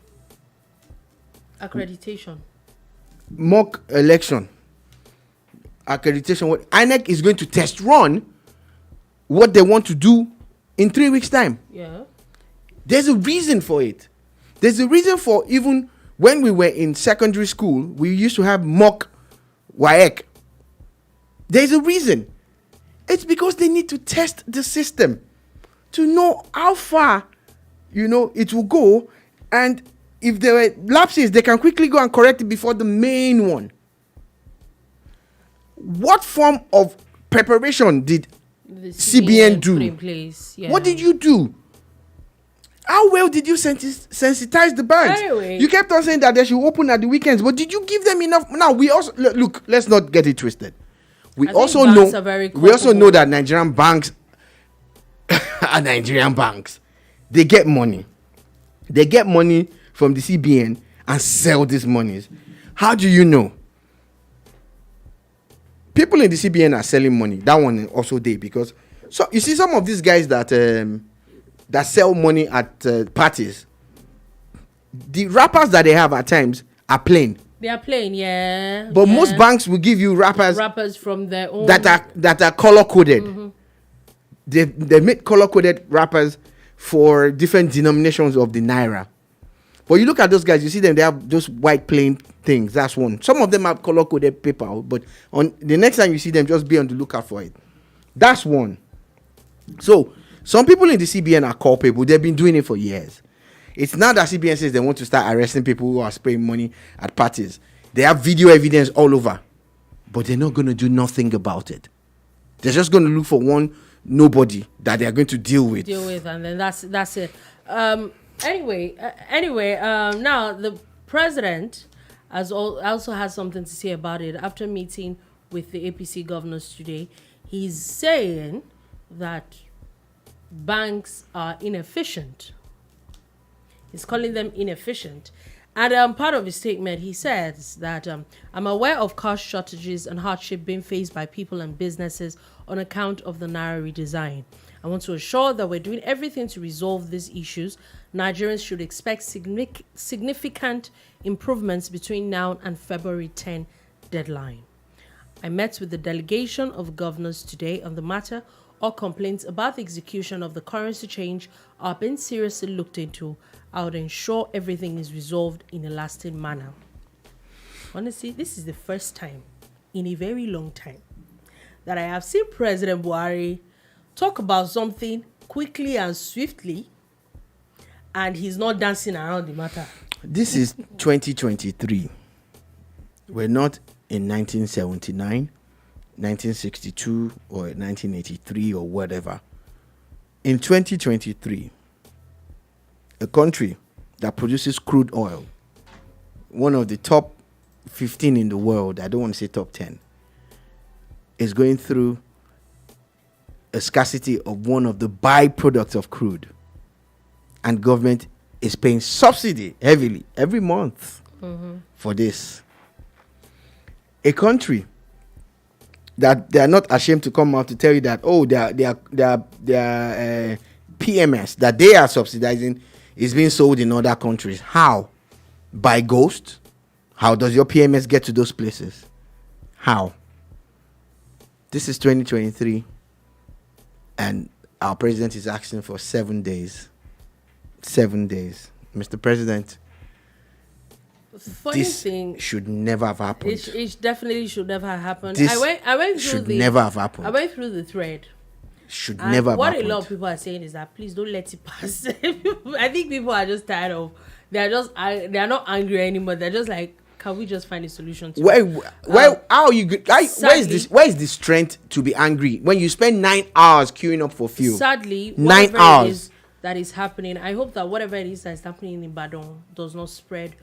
[SPEAKER 2] Accreditation.
[SPEAKER 1] Mock election. Accreditation. What INEC is going to test run what they want to do in 3 weeks' time.
[SPEAKER 2] Yeah.
[SPEAKER 1] There's a reason for it. There's a reason for, even when we were in secondary school, we used to have mock WAEC. There's a reason. It's because they need to test the system to know how far, it will go. And if there were lapses, they can quickly go and correct it before the main one. What form of preparation did
[SPEAKER 2] The
[SPEAKER 1] CBN do?
[SPEAKER 2] put in place. Yeah.
[SPEAKER 1] What did you do? How well did you sensitize the banks?
[SPEAKER 2] Anyway.
[SPEAKER 1] You kept on saying that they should open at the weekends, but did you give them enough? Now, we also look. Let's not get it twisted. We
[SPEAKER 2] I think
[SPEAKER 1] also
[SPEAKER 2] banks
[SPEAKER 1] know.
[SPEAKER 2] are very
[SPEAKER 1] We also
[SPEAKER 2] culpable.
[SPEAKER 1] know that Nigerian banks are Nigerian banks. They get money. They get money from the CBN and sell these monies. How do you know? People in the CBN are selling money. That one also there, because so you see some of these guys that sell money at parties. The rappers that they have at times are plain,
[SPEAKER 2] They are playing, yeah.
[SPEAKER 1] but
[SPEAKER 2] yeah.
[SPEAKER 1] most banks will give you rappers
[SPEAKER 2] from their own.
[SPEAKER 1] that are color coded. They make color coded rappers for different denominations of the Naira. But you look at those guys, you see them, they have those white plain things. That's one. Some of them have color coded paper, but on the next time you see them, just be on the lookout for it. That's one. So some people in the CBN are culpable. They've been doing it for years. It's now that CBN says they want to start arresting people who are spraying money at parties. They have video evidence all over, but they're not going to do nothing about it. They're just going to look for one nobody that they are going to deal with.
[SPEAKER 2] And then that's it. Anyway, now the president also has something to say about it. After meeting with the APC governors today, he's saying that banks are inefficient. He's calling them inefficient. And part of his statement, he says that I'm aware of cost shortages and hardship being faced by people and businesses on account of the Naira redesign. I want to assure that we're doing everything to resolve these issues. Nigerians should expect significant improvements between now and February 10 deadline. I met with the delegation of governors today on the matter. All complaints about the execution of the currency change are being seriously looked into. I would ensure everything is resolved in a lasting manner. Honestly, this is the first time in a very long time that I have seen President Buhari talk about something quickly and swiftly, and he's not dancing around the matter.
[SPEAKER 1] This is 2023. We're not in 1979, 1962, or 1983, or whatever. In 2023, a country that produces crude oil, one of the top 15 in the world, I don't want to say top 10, is going through a scarcity of one of the byproducts of crude. And government is paying subsidy heavily every month for this. A country that they are not ashamed to come out to tell you that, oh, their PMS that they are subsidizing is being sold in other countries. How? By ghost? How does your PMS get to those places? How? This is 2023, and our president is asking for 7 days. 7 days. Mr. President,
[SPEAKER 2] Funny
[SPEAKER 1] this
[SPEAKER 2] thing,
[SPEAKER 1] should never have happened.
[SPEAKER 2] it definitely should never have happened.
[SPEAKER 1] This
[SPEAKER 2] I went through
[SPEAKER 1] should never have happened.
[SPEAKER 2] I went through the thread.
[SPEAKER 1] Should
[SPEAKER 2] And
[SPEAKER 1] never have
[SPEAKER 2] what
[SPEAKER 1] happened.
[SPEAKER 2] a lot of people are saying is that please don't let it pass. I think people are just tired of. They are not angry anymore. They're just like, can we just find a solution to it?
[SPEAKER 1] How are you good? Where is the strength to be angry when you spend 9 hours queuing up for fuel?
[SPEAKER 2] Sadly,
[SPEAKER 1] 9
[SPEAKER 2] whatever
[SPEAKER 1] hours.
[SPEAKER 2] it is that is happening, I hope that whatever it is that is happening in Ibadan does not spread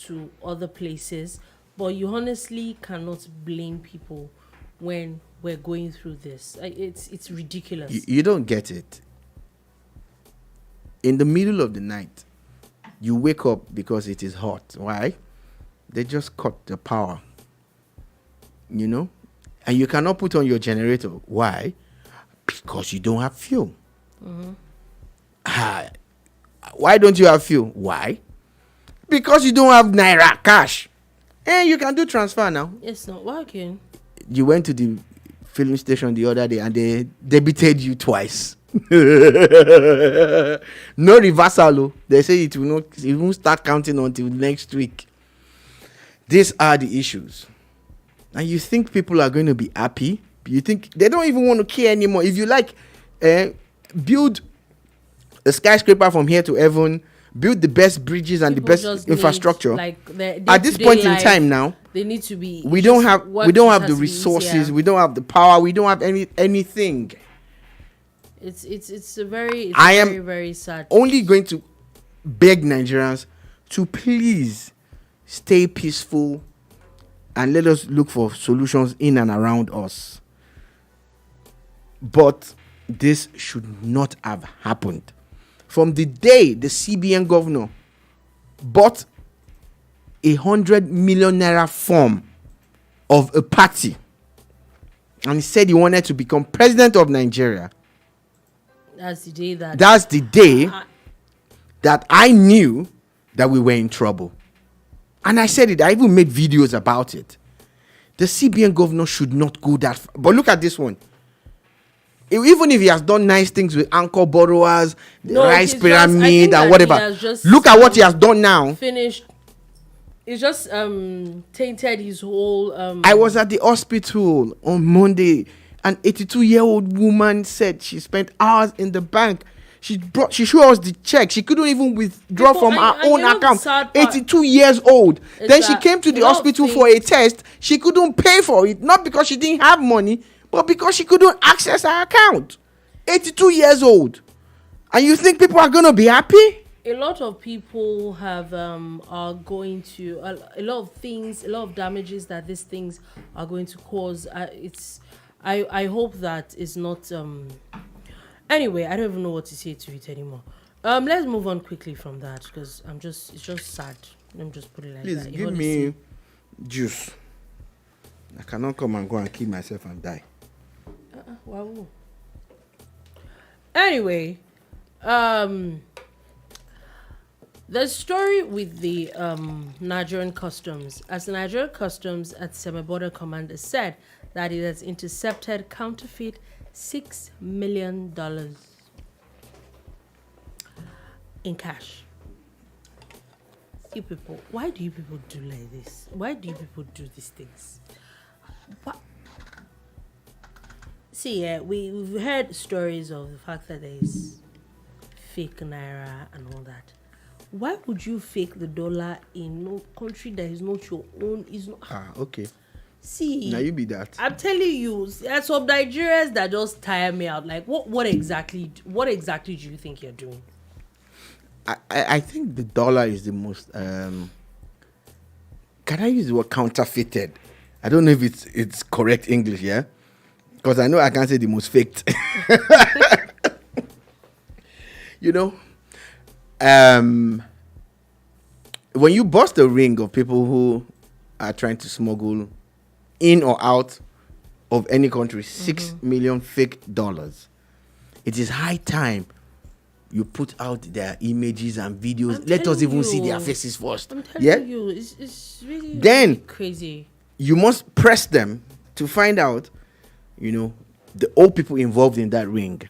[SPEAKER 2] to other places. But you honestly cannot blame people when we're going through this. It's ridiculous.
[SPEAKER 1] You don't get it. In the middle of the night, you wake up because it is hot. Why? They just cut the power. You know? And you cannot put on your generator. Why? Because you don't have fuel. Why don't you have fuel? Why? Because you don't have Naira cash. And you can do transfer now.
[SPEAKER 2] It's not working.
[SPEAKER 1] You went to the filling station the other day and they debited you twice. No reversal. Oh. They say it won't start counting until next week. These are the issues. And you think people are going to be happy? You think they don't even want to care anymore? If you like, build a skyscraper from here to heaven, build the best bridges and
[SPEAKER 2] People
[SPEAKER 1] the best
[SPEAKER 2] just
[SPEAKER 1] infrastructure.
[SPEAKER 2] need, like,
[SPEAKER 1] At this point in time now,
[SPEAKER 2] they need to be.
[SPEAKER 1] we don't have the
[SPEAKER 2] resources.
[SPEAKER 1] resources, we don't have the power, we don't have anything.
[SPEAKER 2] It's a very
[SPEAKER 1] am
[SPEAKER 2] very sad.
[SPEAKER 1] Only going to beg Nigerians to please stay peaceful and let us look for solutions in and around us. But this should not have happened. From the day the CBN governor bought 100 million naira form of a party and he said he wanted to become president of Nigeria,
[SPEAKER 2] That's the day
[SPEAKER 1] that I knew that we were in trouble. And I said it, I even made videos about it. The CBN governor should not go that far. But look at this one. Even if he has done nice things with anchor borrowers, the rice pyramid and whatever, look at what he has done now.
[SPEAKER 2] Finished. It's just tainted his whole.
[SPEAKER 1] I was at the hospital on Monday. An 82-year-old woman said she spent hours in the bank. She showed us the check. She couldn't even withdraw from her own account. 82 years old. Then she came to the hospital for a test. She couldn't pay for it, not because she didn't have money, but because she couldn't access her account. 82 years old. And you think people are going to be happy?
[SPEAKER 2] A lot of people are going to a lot of things, a lot of damages that these things are going to cause. I hope that is not. Anyway, I don't even know what to say to it anymore. Let's move on quickly from that because it's just sad. Let me just put it like
[SPEAKER 1] Please
[SPEAKER 2] that.
[SPEAKER 1] give me juice. I cannot come and go and kill myself and die.
[SPEAKER 2] Wow. Anyway, the story with the Nigerian customs, as the Nigerian customs at Semi-Border Command has said that it has intercepted counterfeit $6 million in cash. You people, why do you people do like this? Why do you people do these things? What? See, we've heard stories of the fact that there's fake Naira and all that. Why would you fake the dollar in no country that is not your own? Is not.
[SPEAKER 1] Okay.
[SPEAKER 2] See,
[SPEAKER 1] Now you be that.
[SPEAKER 2] I'm telling you, there's some Nigerians that just tire me out. Like, what exactly do you think you're doing?
[SPEAKER 1] I think the dollar is the most. Can I use the word counterfeited? I don't know if it's correct English, yeah, because I know I can't say the most faked. You know, when you bust a ring of people who are trying to smuggle in or out of any country 6 million fake dollars, it is high time you put out their images and videos. Let us even see their faces first.
[SPEAKER 2] I'm telling you, it's
[SPEAKER 1] Then
[SPEAKER 2] really crazy.
[SPEAKER 1] you must press them to find out, the old people involved in that ring.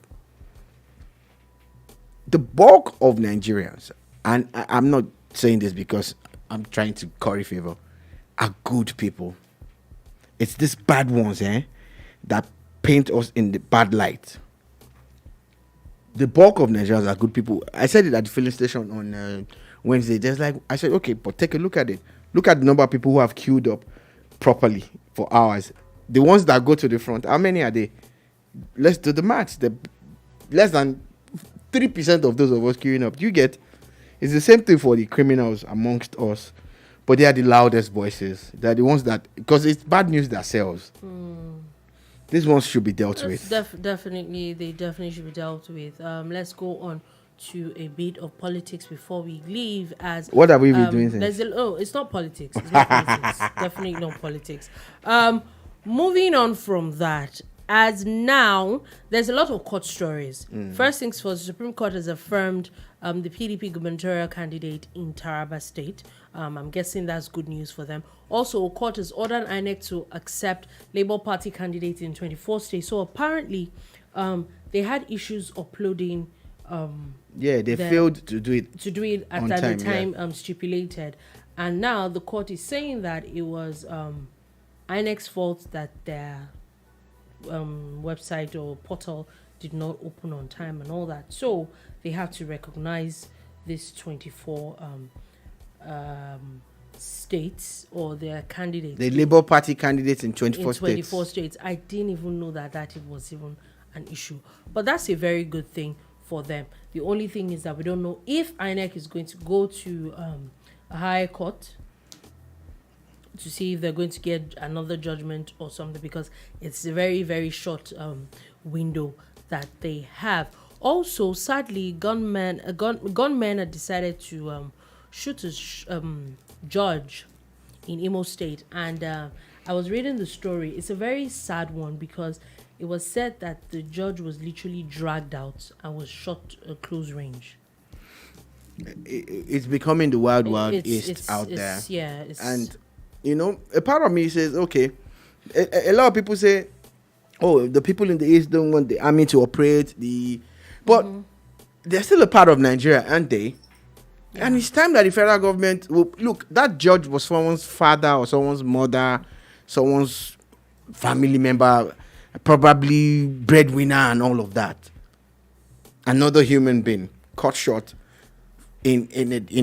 [SPEAKER 1] The bulk of Nigerians, and I'm not saying this because I'm trying to curry favor, are good people. It's these bad ones, that paint us in the bad light. The bulk of Nigerians are good people. I said it at the filling station on Wednesday. I said, okay, but take a look at it. Look at the number of people who have queued up properly for hours. The ones that go to the front, how many are they? Let's do the maths. Less than 3% of those of us queuing up. You get? It's the same thing for the criminals amongst us, but they are the loudest voices. They're the ones that, because it's bad news themselves. These ones should be dealt with.
[SPEAKER 2] Definitely, they definitely should be dealt with. Let's go on to a bit of politics before we leave.
[SPEAKER 1] What have we been doing since?
[SPEAKER 2] It's not politics. It's not politics. Definitely not politics. Moving on from that. As now, there's a lot of court stories. First things first, the Supreme Court has affirmed the PDP gubernatorial candidate in Taraba State. I'm guessing that's good news for them. Also, court has ordered INEC to accept Labour Party candidates in 24 states. So apparently, they had issues uploading.
[SPEAKER 1] They failed to do it.
[SPEAKER 2] At the time stipulated, and now the court is saying that it was INEC's fault that their website or portal did not open on time and all that. So they have to recognize this 24 states or their candidates.
[SPEAKER 1] The Labour Party candidates in 24
[SPEAKER 2] states. I didn't even know that was even an issue. But that's a very good thing for them. The only thing is that we don't know if INEC is going to go to a higher court to see if they're going to get another judgment or something, because it's a very, very short window that they have. Also, sadly, gunmen had decided to shoot a judge in Imo State. And I was reading the story. It's a very sad one because it was said that the judge was literally dragged out and was shot at close range.
[SPEAKER 1] It's becoming the wild east out there. And a part of me says, okay, a lot of people say, oh, the people in the east don't want the army to operate, but they're still a part of Nigeria, aren't they? Yeah. And it's time that the federal government will look. That judge was someone's father or someone's mother, someone's family member, probably breadwinner and all of that. Another human being cut short in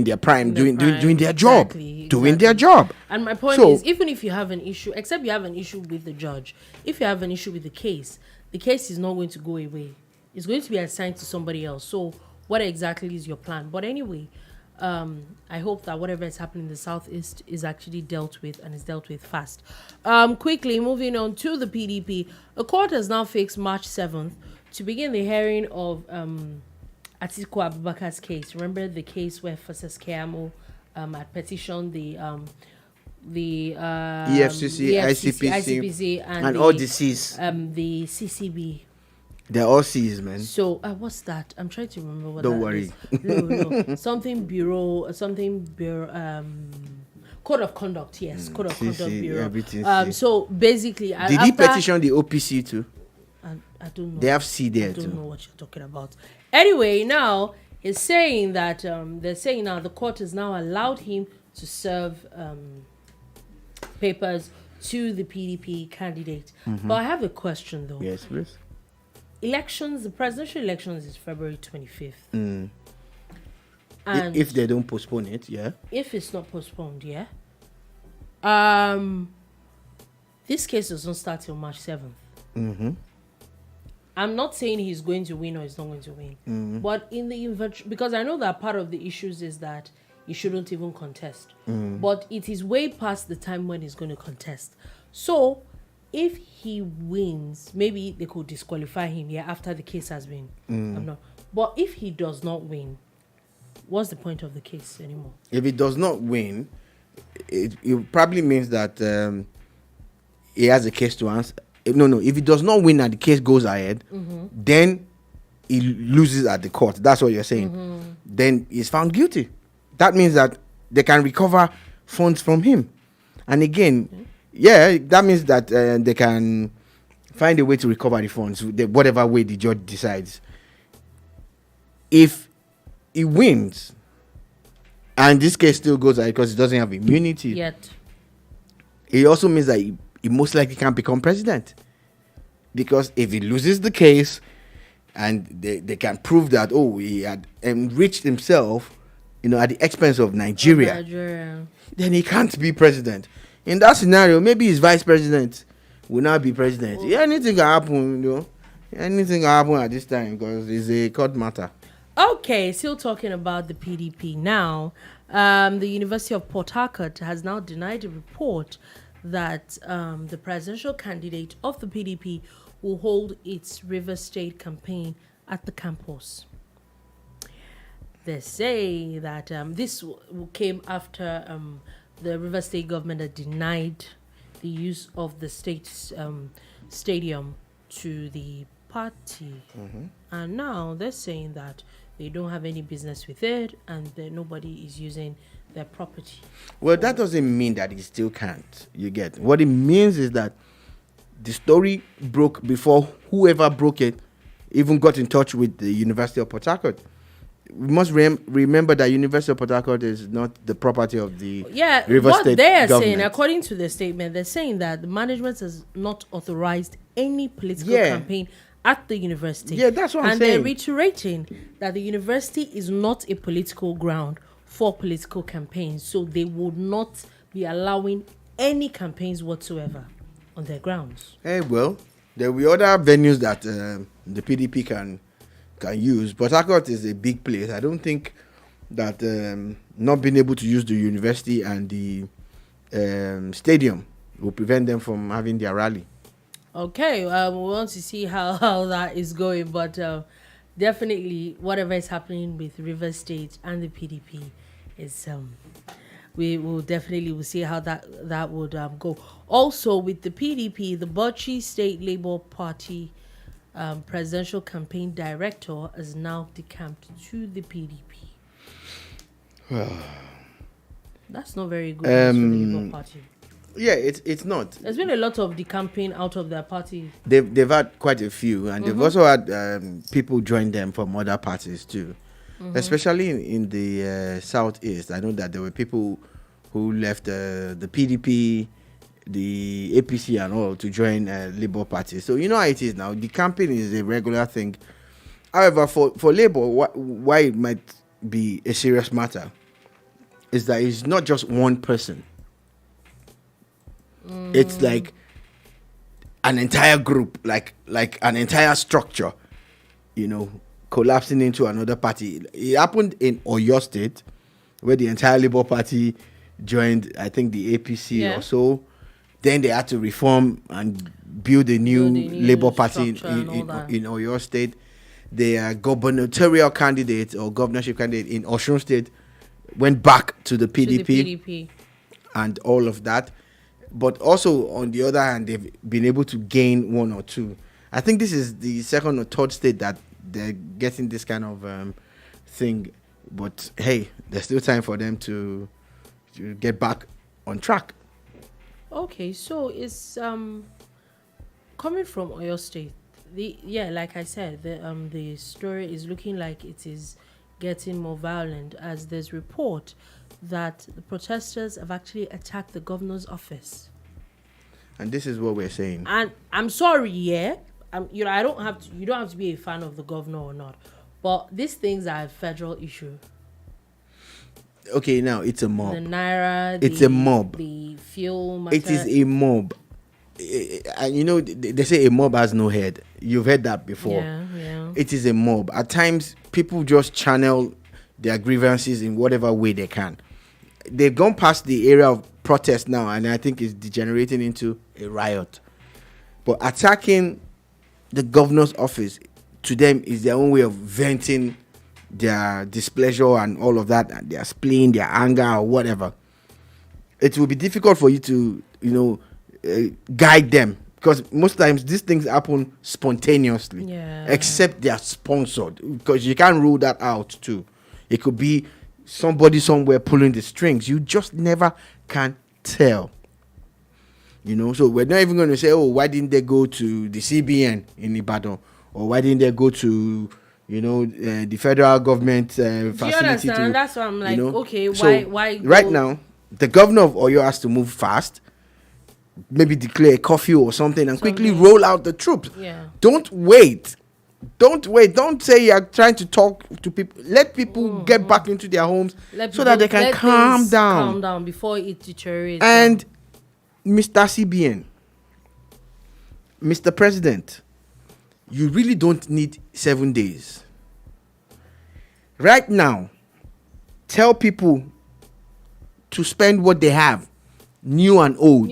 [SPEAKER 1] their prime, doing their job. Doing their job.
[SPEAKER 2] And my point is, even if you have an issue, except you have an issue with the judge, if you have an issue with the case is not going to go away. It's going to be assigned to somebody else. So what exactly is your plan? But anyway, I hope that whatever is happening in the Southeast is actually dealt with and is dealt with fast. Quickly, moving on to the PDP. A court has now fixed March 7th to begin the hearing of Atiku Abubakar's case. Remember the case where Festus Keyamo had petitioned the
[SPEAKER 1] EFCC, ICPC, and all the C's.
[SPEAKER 2] The CCB.
[SPEAKER 1] They're all C's, man.
[SPEAKER 2] So what's that? I'm trying to remember what.
[SPEAKER 1] Don't worry.
[SPEAKER 2] No. Something bureau. Code of conduct. Yes, code of
[SPEAKER 1] CC,
[SPEAKER 2] conduct bureau.
[SPEAKER 1] Everything.
[SPEAKER 2] So basically,
[SPEAKER 1] did he petition the OPC too?
[SPEAKER 2] I don't know.
[SPEAKER 1] They have C there too.
[SPEAKER 2] I don't know what you're talking about. Anyway, now he's saying that they're saying now the court has now allowed him to serve papers to the PDP candidate. But I have a question though.
[SPEAKER 1] Yes, please.
[SPEAKER 2] The presidential elections is February 25th. And
[SPEAKER 1] if they don't postpone it, yeah.
[SPEAKER 2] If it's not postponed, yeah. This case doesn't start till March 7th.
[SPEAKER 1] Mm-hmm.
[SPEAKER 2] I'm not saying he's going to win or he's not going to win.
[SPEAKER 1] Mm-hmm.
[SPEAKER 2] But in the because I know that part of the issues is that he shouldn't even contest. But it is way past the time when he's going to contest. So if he wins, maybe they could disqualify him after the case has been. I'm not. But if he does not win, what's the point of the case anymore?
[SPEAKER 1] If he does not win, it probably means that he has a case to answer. No. If he does not win and the case goes ahead, then he loses at the court. That's what you're saying. Then he's found guilty. That means that they can recover funds from him. And again, that means that they can find a way to recover the funds, whatever way the judge decides. If he wins, and this case still goes ahead because he doesn't have immunity
[SPEAKER 2] Yet.
[SPEAKER 1] it also means that he most likely can't become president. Because if he loses the case and they can prove that, he had enriched himself, at the expense of Nigeria, then he can't be president. In that scenario, maybe his vice president will not be president. Anything can happen, Anything can happen at this time because it's a court matter.
[SPEAKER 2] Okay, still talking about the PDP now. The University of Port Harcourt has now denied a report that the presidential candidate of the PDP will hold its River State campaign at the campus. They say that this came after the River State government had denied the use of the state's stadium to the party. And now they're saying that they don't have any business with it and that nobody is using their property.
[SPEAKER 1] Well, that doesn't mean that he still can't. You get what it means is that the story broke before whoever broke it even got in touch with the University of Port Harcourt. We must remember that University of Port Harcourt is not the property of the River
[SPEAKER 2] what
[SPEAKER 1] State
[SPEAKER 2] they're
[SPEAKER 1] government.
[SPEAKER 2] saying, according to the statement, they're saying that the management has not authorized any political campaign at the university.
[SPEAKER 1] Yeah, that's what I'm
[SPEAKER 2] saying. And they're reiterating that the university is not a political ground for political campaigns, so they would not be allowing any campaigns whatsoever on their grounds.
[SPEAKER 1] Well, there will be other venues that the PDP can use. Port Harcourt is a big place. I don't think that not being able to use the university and the stadium will prevent them from having their rally.
[SPEAKER 2] Okay, we want to see how that is going, but definitely whatever is happening with River State and the PDP is we will definitely see how that would go. Also with the PDP, the Bauchi State Labour Party presidential campaign director is now decamped to the PDP. That's not very good for the Labour Party.
[SPEAKER 1] Yeah, it's not.
[SPEAKER 2] There's been a lot of decamping out of their party.
[SPEAKER 1] They've had quite a few, and they've also had people join them from other parties too, especially in the southeast. I know that there were people who left the PDP, the APC, and all to join Labour Party. So you know how it is now. Decamping is a regular thing. However, for Labour, why it might be a serious matter is that it's not just one person. It's like an entire group, like an entire structure, collapsing into another party. It happened in Oyo State, where the entire Labour Party joined, I think, the APC or so. Then they had to reform and build a new Labour Party in Oyo State. The gubernatorial candidate or governorship candidate in Osun State went back to the PDP. And all of that. But also, on the other hand, they've been able to gain one or two. I think this is the second or third state that they're getting this kind of thing. But hey, there's still time for them to get back on track.
[SPEAKER 2] Okay, so it's coming from Oyo State. Like I said, the story is looking like it is getting more violent as there's report that the protesters have actually attacked the governor's office.
[SPEAKER 1] And this is what we're saying.
[SPEAKER 2] And I'm sorry, you don't have to be a fan of the governor or not, but these things are a federal issue.
[SPEAKER 1] Okay, now it's a mob.
[SPEAKER 2] The Naira,
[SPEAKER 1] it's a mob.
[SPEAKER 2] The fuel matter.
[SPEAKER 1] It is a mob. and they say a mob has no head. You've heard that before.
[SPEAKER 2] Yeah.
[SPEAKER 1] It is a mob. At times, people just channel their grievances in whatever way they can. They've gone past the area of protest now, and I think it's degenerating into a riot. But attacking the governor's office, to them, is their own way of venting their displeasure and all of that, and their spleen, their anger, or whatever. It will be difficult for you to, guide them, because most times these things happen spontaneously.
[SPEAKER 2] Yeah.
[SPEAKER 1] Except they are sponsored, because you can't rule that out too. It could be somebody somewhere pulling the strings. You just never can tell. So we're not even going to say, oh, why didn't they go to the CBN in Ibadan, or why didn't they go to the federal government facility?
[SPEAKER 2] Do you understand? That's why I'm like, okay, why
[SPEAKER 1] right now the governor of Oyo has to move fast, maybe declare a curfew or something, and quickly roll out the troops.
[SPEAKER 2] Yeah.
[SPEAKER 1] Don't wait. Don't say you're trying to talk to people. Let people get back into their homes so that they can calm down
[SPEAKER 2] before it deteriorates.
[SPEAKER 1] And Mr. CBN, Mr. President, you really don't need 7 days. Right now, tell people to spend what they have, new and old.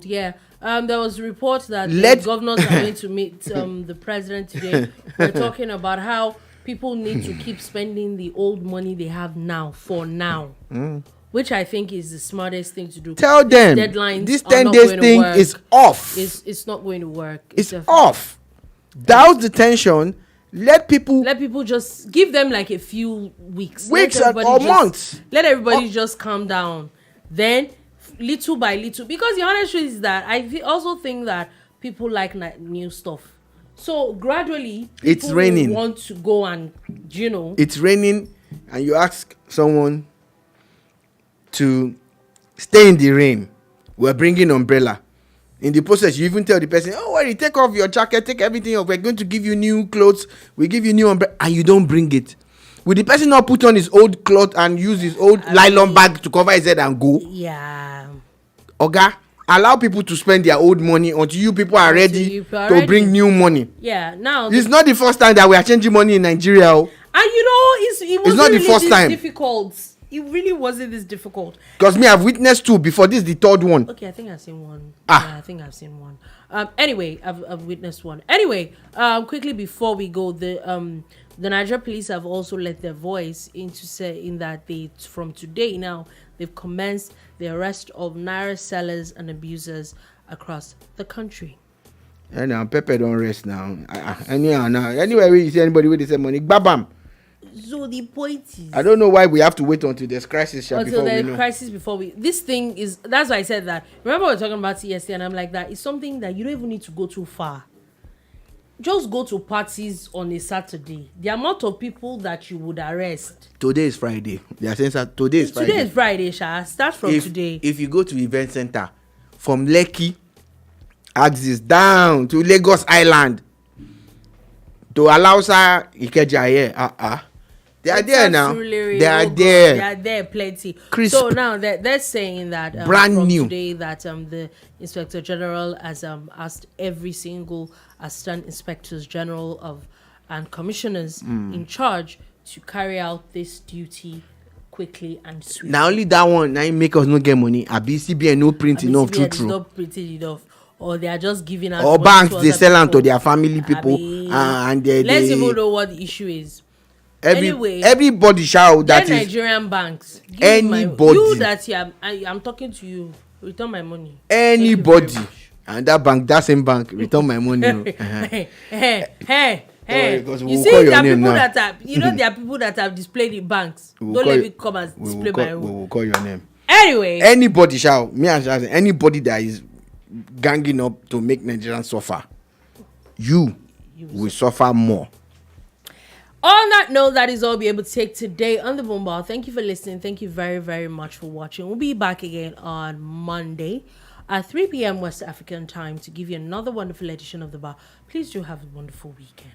[SPEAKER 2] Yeah. There was a report that the governors are going to meet the president today. We're talking about how people need to keep spending the old money they have now for now. Which I think is the smartest thing to do.
[SPEAKER 1] Tell them this 10 days thing is off.
[SPEAKER 2] It's not going to work.
[SPEAKER 1] It's off. Douse the tension. Let people
[SPEAKER 2] just give them like a few weeks
[SPEAKER 1] or months.
[SPEAKER 2] Let everybody just calm down. Then little by little, because the honest truth is that I also think that people like new stuff. So gradually,
[SPEAKER 1] it's raining.
[SPEAKER 2] Want to go and
[SPEAKER 1] it's raining, and you ask someone to stay in the rain. We're bringing umbrella. In the process, you even tell the person, "Oh, worry, take off your jacket, take everything off. We're going to give you new clothes. We give you new umbrella," and you don't bring it. Will the person not put on his old cloth and use his old nylon bag to cover his head and go?
[SPEAKER 2] Yeah.
[SPEAKER 1] Oga, allow people to spend their old money until you people are ready to bring new money.
[SPEAKER 2] Yeah. Now
[SPEAKER 1] it's not the first time that we are changing money in Nigeria.
[SPEAKER 2] And it wasn't
[SPEAKER 1] not the first time.
[SPEAKER 2] Difficult. It really wasn't this difficult.
[SPEAKER 1] Because me, I've witnessed two before. This is the third one.
[SPEAKER 2] Okay, I think I've seen one. Yeah, I think I've seen one. Anyway, I've witnessed one. Anyway, quickly before we go, the Nigeria police have also let their voice into saying that from today now, they've commenced the arrest of Naira sellers and abusers across the country.
[SPEAKER 1] And now Pepe don't rest now. Anywhere you see anybody with the same money, babam.
[SPEAKER 2] So the point is,
[SPEAKER 1] I don't know why we have to wait until there's crisis.
[SPEAKER 2] Before we this thing is. That's why I said that. Remember we were talking about TSC, and I'm like, that it's something that you don't even need to go too far. Just go to parties on a Saturday. The amount of people that you would arrest.
[SPEAKER 1] Today is Friday. They are saying today is Friday.
[SPEAKER 2] Today is Friday, Sha. Start from today.
[SPEAKER 1] If you go to the event center from Lekki, Accuses down to Lagos Island, to Alausa Ikeja here, they are there now. They are there.
[SPEAKER 2] They are there plenty.
[SPEAKER 1] Crisp.
[SPEAKER 2] So now they're saying that
[SPEAKER 1] brand
[SPEAKER 2] from
[SPEAKER 1] new
[SPEAKER 2] today that the Inspector General has asked every single Assistant Inspectors General and Commissioners in charge to carry out this duty quickly and swiftly.
[SPEAKER 1] Now only that one now make us not get money. CBN no print enough. True.
[SPEAKER 2] Not printed enough. Or they are just giving out.
[SPEAKER 1] Or banks they sell them to their family people, and
[SPEAKER 2] let's even know what the issue is.
[SPEAKER 1] Everybody shout that is
[SPEAKER 2] Nigerian banks.
[SPEAKER 1] Anybody.
[SPEAKER 2] I'm talking to you. Return my money.
[SPEAKER 1] Anybody, and that same bank return my money.
[SPEAKER 2] Hey. You see, there are people that have, there are people that have displayed in banks. Don't let me come and display my own.
[SPEAKER 1] We will call your name.
[SPEAKER 2] Anyway,
[SPEAKER 1] anybody shout. Me and shout. Anybody that is ganging up to make Nigerians suffer, you will suffer more.
[SPEAKER 2] On that note, that is all we'll be able to take today on the Boom Bar. Thank you for listening. Thank you very, very much for watching. We'll be back again on Monday at 3 p.m. West African time to give you another wonderful edition of the bar. Please do have a wonderful weekend.